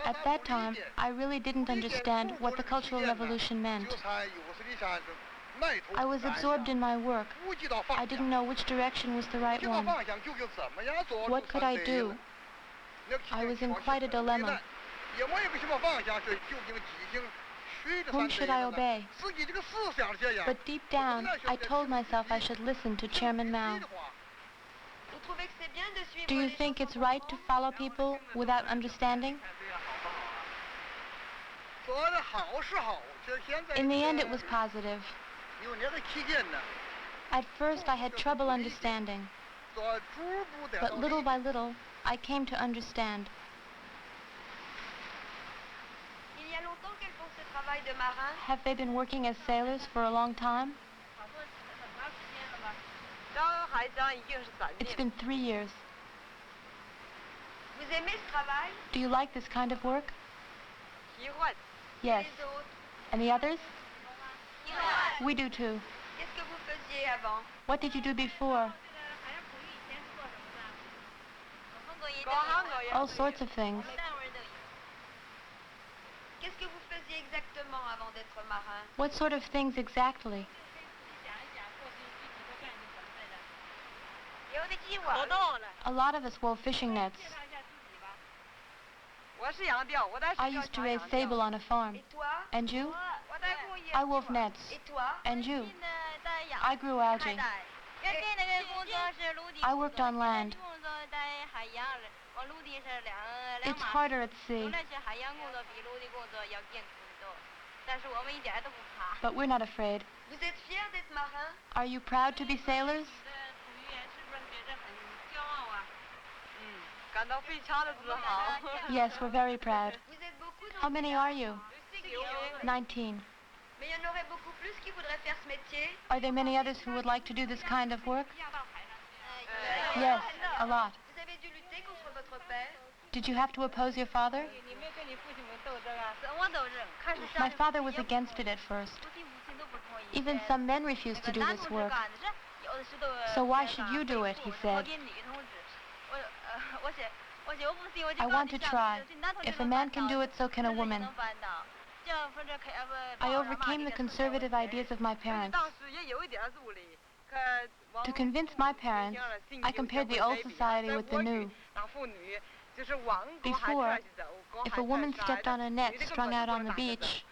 At that time, I really didn't understand what the Cultural Revolution meant. I was absorbed in my work. I didn't know which direction was the right one. What could I do? I was in quite a dilemma. Whom should I obey? But deep down, I told myself I should listen to Chairman Mao. Do you think it's right to follow people without understanding? In the end, it was positive. At first, I had trouble understanding. But little by little, I came to understand. Have they been working as sailors for a long time? It's been 3 years. Do you like this kind of work? Yes. And the others? We do too. What did you do before? All sorts of things. What sort of things exactly? A lot of us wove fishing nets. I used to raise sable on a farm. And you? I wove nets. And you? I grew algae. I worked on land. It's harder at sea. But we're not afraid. Are you proud to be sailors? Yes, we're very proud. How many are you? 19. Are there many others who would like to do this kind of work? Yes, a lot. Did you have to oppose your father? My father was against it at first. Even some men refused to do this work. So why should you do it, he said. I want to try. If a man can do it, so can a woman. I overcame the conservative ideas of my parents. To convince my parents, I compared the old society with the new. Before, if a woman stepped on a net strung out on the beach,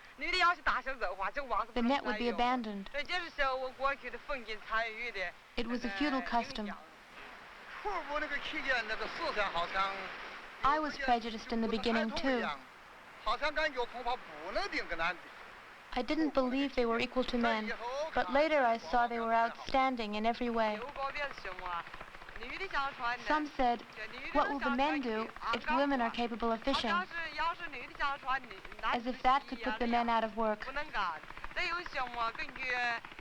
the net would be abandoned. It was a feudal custom. I was prejudiced in the beginning, too. I didn't believe they were equal to men, but later I saw they were outstanding in every way. Some said, what will the men do if women are capable of fishing? As if that could put the men out of work.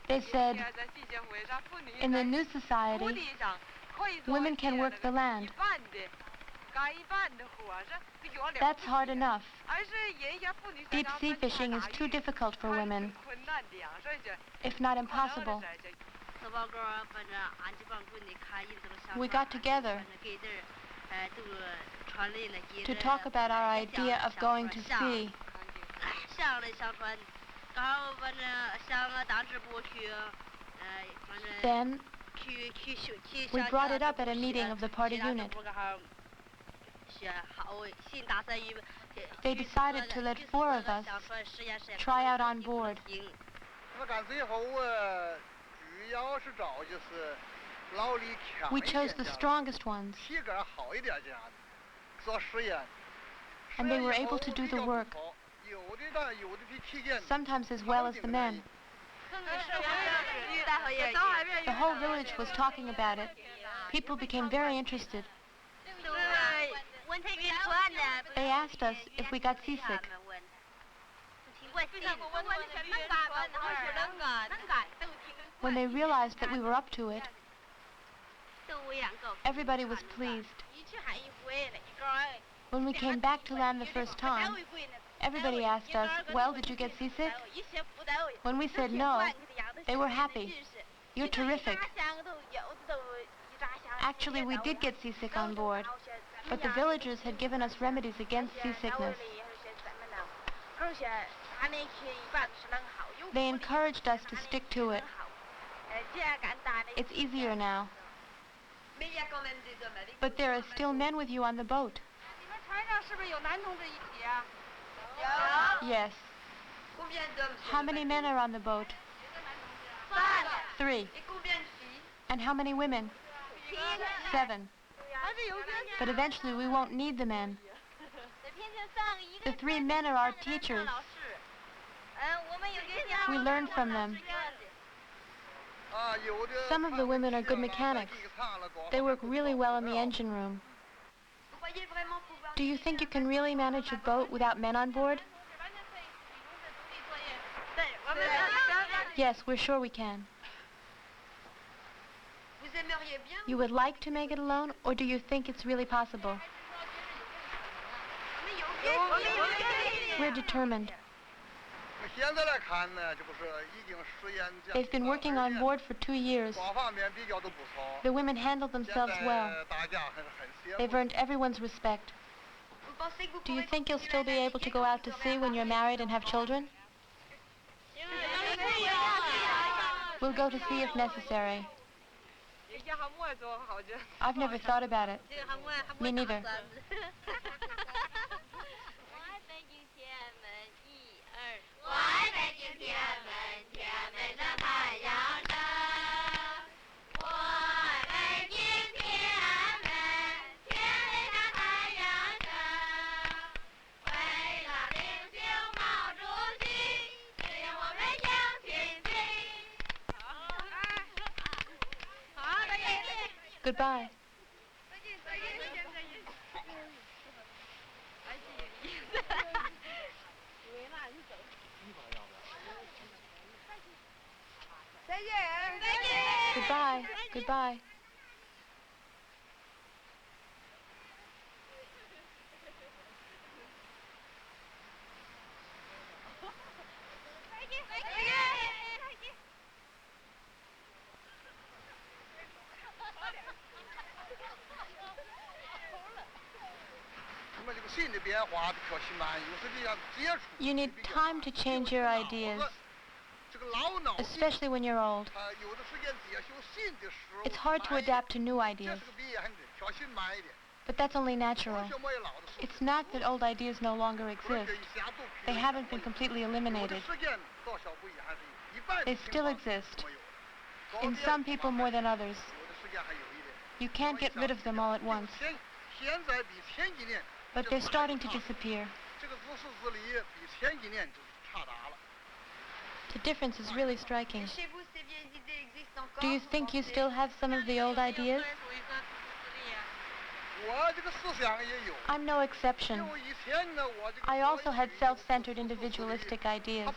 They said, in the new society, women can work the land. That's hard enough. Deep sea fishing is too difficult for women, if not impossible. We got together to talk about our idea of going to sea. Then, we brought it up at a meeting of the party unit. They decided to let 4 of us try out on board. We chose the strongest ones, and they were able to do the work, sometimes as well as the men. The whole village was talking about it. People became very interested. They asked us if we got seasick. When they realized that we were up to it, everybody was pleased. When we came back to land the first time, everybody asked us, well, did you get seasick? When we said no, they were happy. You're terrific. Actually, we did get seasick on board, but the villagers had given us remedies against seasickness. They encouraged us to stick to it. It's easier now. But there are still men with you on the boat. Yes. How many men are on the boat? 3. And how many women? 7. But eventually we won't need the men. The 3 men are our teachers. We learn from them. Some of the women are good mechanics. They work really well in the engine room. Do you think you can really manage a boat without men on board? Yes, we're sure we can. You would like to make it alone, or do you think it's really possible? We're determined. They've been working on board for 2 years. The women handle themselves well. They've earned everyone's respect. Do you think you'll still be able to go out to sea when you're married and have children? We'll go to sea if necessary. I've never thought about it. Me neither. Goodbye. Goodbye. Goodbye. You need time to change your ideas, especially when you're old. It's hard to adapt to new ideas. But that's only natural. It's not that old ideas no longer exist. They haven't been completely eliminated. They still exist, in some people more than others. You can't get rid of them all at once. But they're starting to disappear. The difference is really striking. Do you think you still have some of the old ideas? I'm no exception. I also had self-centered individualistic ideas.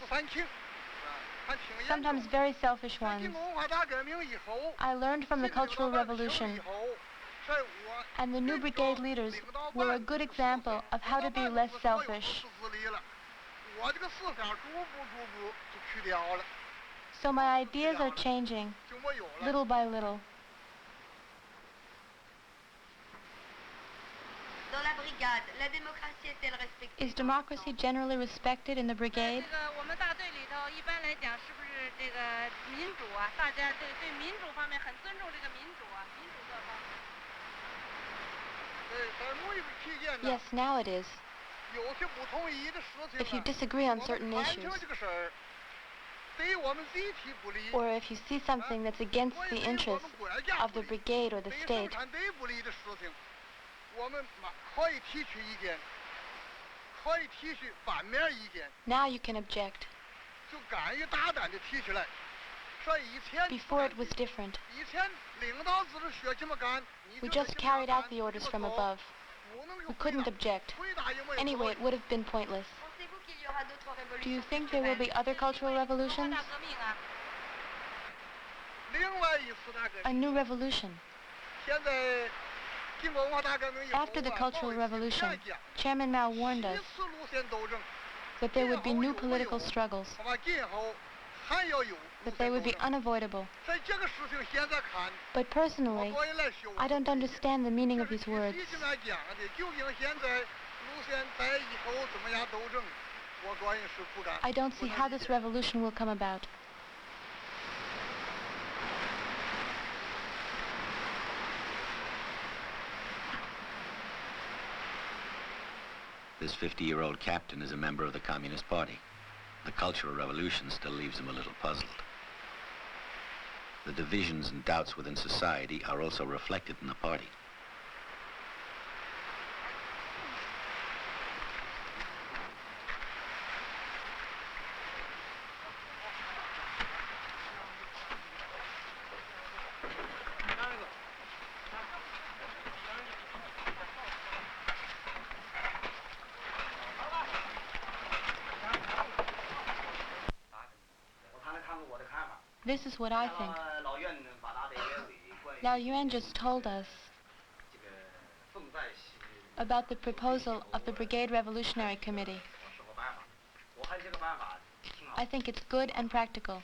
Sometimes very selfish ones. I learned from the Cultural Revolution. And the new brigade leaders were a good example of how to be less selfish. So my ideas are changing, little by little. Is democracy generally respected in the brigade? Yes, now it is. If you disagree on certain issues, or if you see something that's against the interests of the brigade or the state, now you can object. Before it was different. We just carried out the orders from above. We couldn't object. Anyway, it would have been pointless. Do you think there will be other cultural revolutions? A new revolution. After the Cultural Revolution, Chairman Mao warned us that there would be new political struggles, that they would be unavoidable. But personally, I don't understand the meaning of these words. I don't see how this revolution will come about. This 50-year-old captain is a member of the Communist Party. The Cultural Revolution still leaves him a little puzzled. The divisions and doubts within society are also reflected in the party. This is what I think. Lao Yuan just told us about the proposal of the Brigade Revolutionary Committee. I think it's good and practical.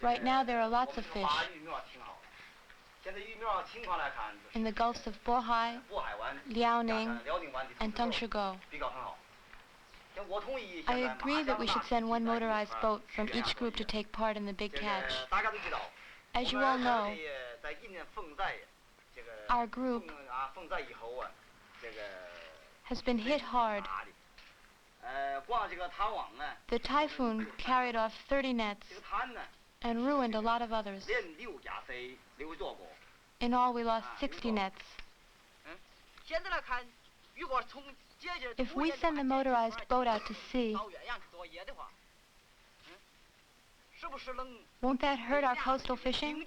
Right now there are lots of fish. In the Gulfs of Bohai, Liaoning, and Tangshugo. I agree that we should send one motorized boat from each group to take part in the big catch. As you all know, our group has been hit hard. The typhoon carried off 30 nets and ruined a lot of others. In all, we lost 60 nets. If we send the motorized boat out to sea, won't that hurt our coastal fishing?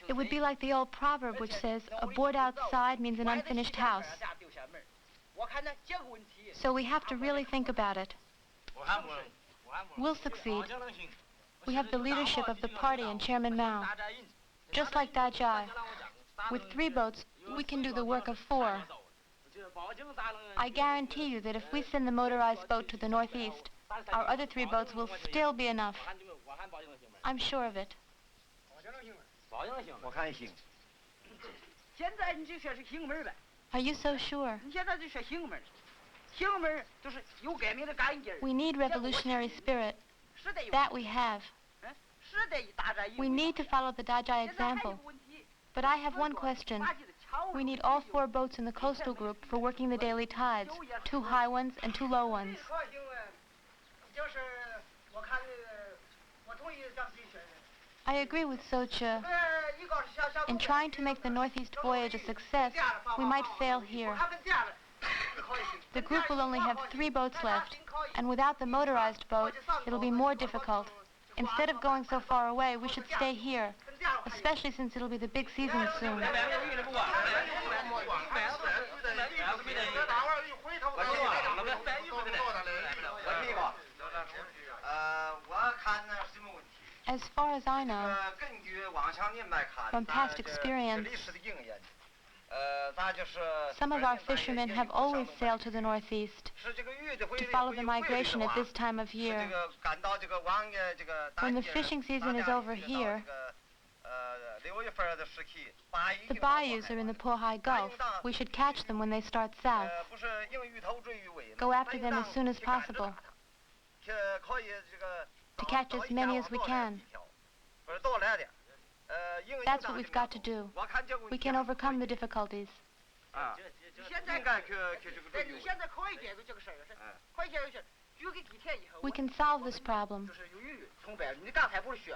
It would be like the old proverb which says, a board outside means an unfinished house. So we have to really think about it. We'll succeed. We have the leadership of the party and Chairman Mao. Just like Dajai. With 3 boats, we can do the work of 4. I guarantee you that if we send the motorized boat to the northeast, our other 3 boats will still be enough. I'm sure of it. Are you so sure? We need revolutionary spirit. That we have. We need to follow the Dajai example. But I have one question. We need all 4 boats in the coastal group for working the daily tides, 2 high ones and 2 low ones. I agree with Socha. In trying to make the northeast voyage a success, we might fail here. The group will only have 3 boats left, and without the motorized boat, it'll be more difficult. Instead of going so far away, we should stay here, especially since it'll be the big season soon. As far as I know, from past experience, some of our fishermen have always sailed to the northeast to follow the migration at this time of year. When the fishing season is over here, the bayous are in the Pohai Gulf. We should catch them when they start south. Go after them as soon as possible, to catch as many as we can. That's what we've got to do. We can overcome the difficulties. We can solve this problem.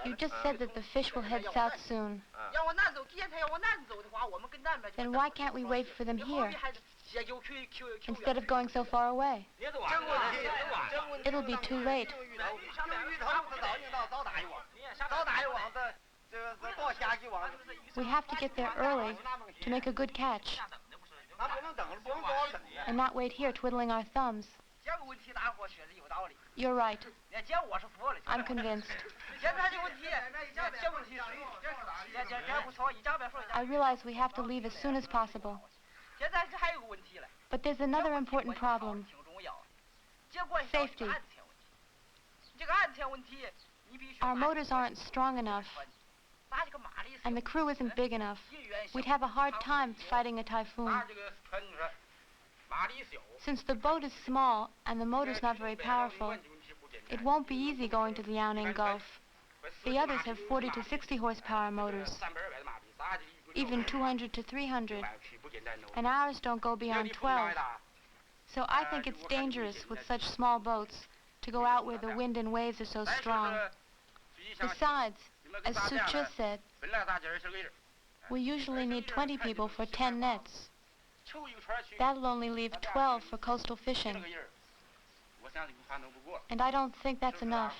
You just said that the fish will head south soon. Then why can't we wait for them here, instead of going so far away? It'll be too late. We have to get there early to make a good catch, and not wait here twiddling our thumbs. You're right. I'm convinced. I realize we have to leave as soon as possible. But there's another important problem. Safety. Our motors aren't strong enough, and the crew isn't big enough. We'd have a hard time fighting a typhoon. Since the boat is small and the motor's not very powerful, it won't be easy going to the Liaoning Gulf. The others have 40 to 60 horsepower motors, even 200 to 300, and ours don't go beyond 12. So I think it's dangerous with such small boats to go out where the wind and waves are so strong. Besides, as Suche said, we usually need 20 people for 10 nets. That'll only leave 12 for coastal fishing. And I don't think that's enough.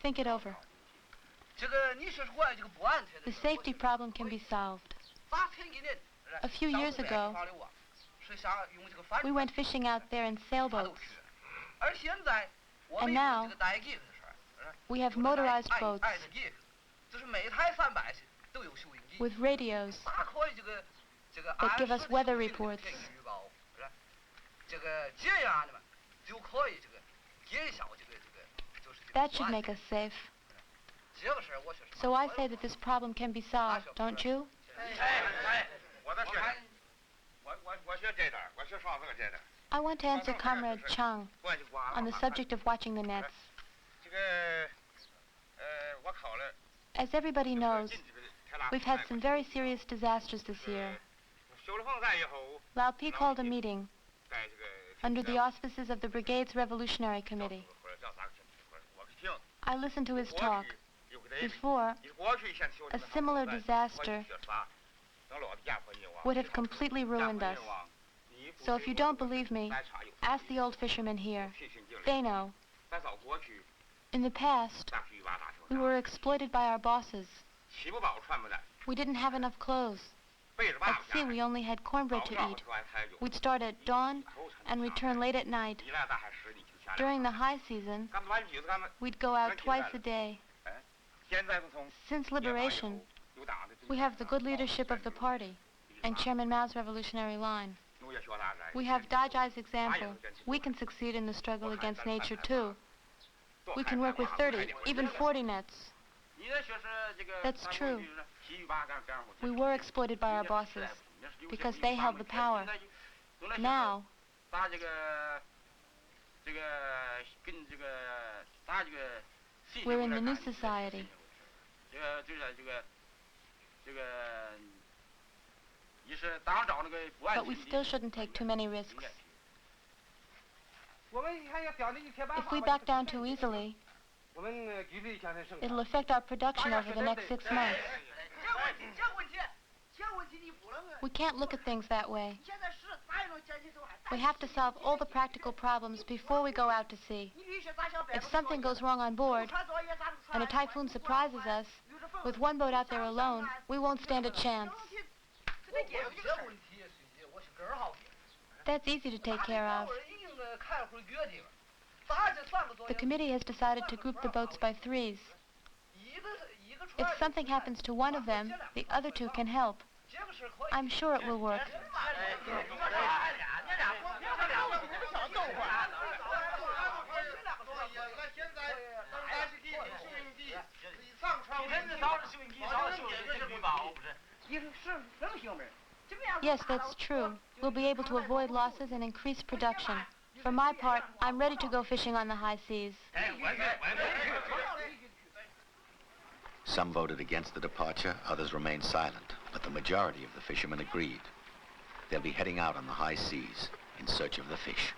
Think it over. The safety problem can be solved. A few years ago, we went fishing out there in sailboats. And now, we have motorized boats with radios that give us weather reports. That should make us safe. So I say that this problem can be solved, don't you? I want to answer Comrade Chang on the subject of watching the nets. As everybody knows, we've had some very serious disasters this year. Lao Pi called a meeting under the auspices of the Brigade's Revolutionary Committee. I listened to his talk. Before, a similar disaster would have completely ruined us. So if you don't believe me, ask the old fishermen here. They know. In the past, we were exploited by our bosses. We didn't have enough clothes. At sea, we only had cornbread to eat. We'd start at dawn and return late at night. During the high season, we'd go out twice a day. Since liberation, we have the good leadership of the party and Chairman Mao's revolutionary line. We have Dajai's example. We can succeed in the struggle against nature, too. We can work with 30, even 40 nets. That's true. We were exploited by our bosses because they held the power. Now, we're in the new society. But we still shouldn't take too many risks. If we back down too easily, it'll affect our production over the next 6 months. We can't look at things that way. We have to solve all the practical problems before we go out to sea. If something goes wrong on board, and a typhoon surprises us, with one boat out there alone, we won't stand a chance. That's easy to take care of. The committee has decided to group the boats by threes. If something happens to one of them, the other two can help. I'm sure it will work. Yes, that's true. We'll be able to avoid losses and increase production. For my part, I'm ready to go fishing on the high seas. Some voted against the departure, others remained silent, but the majority of the fishermen agreed. They'll be heading out on the high seas in search of the fish.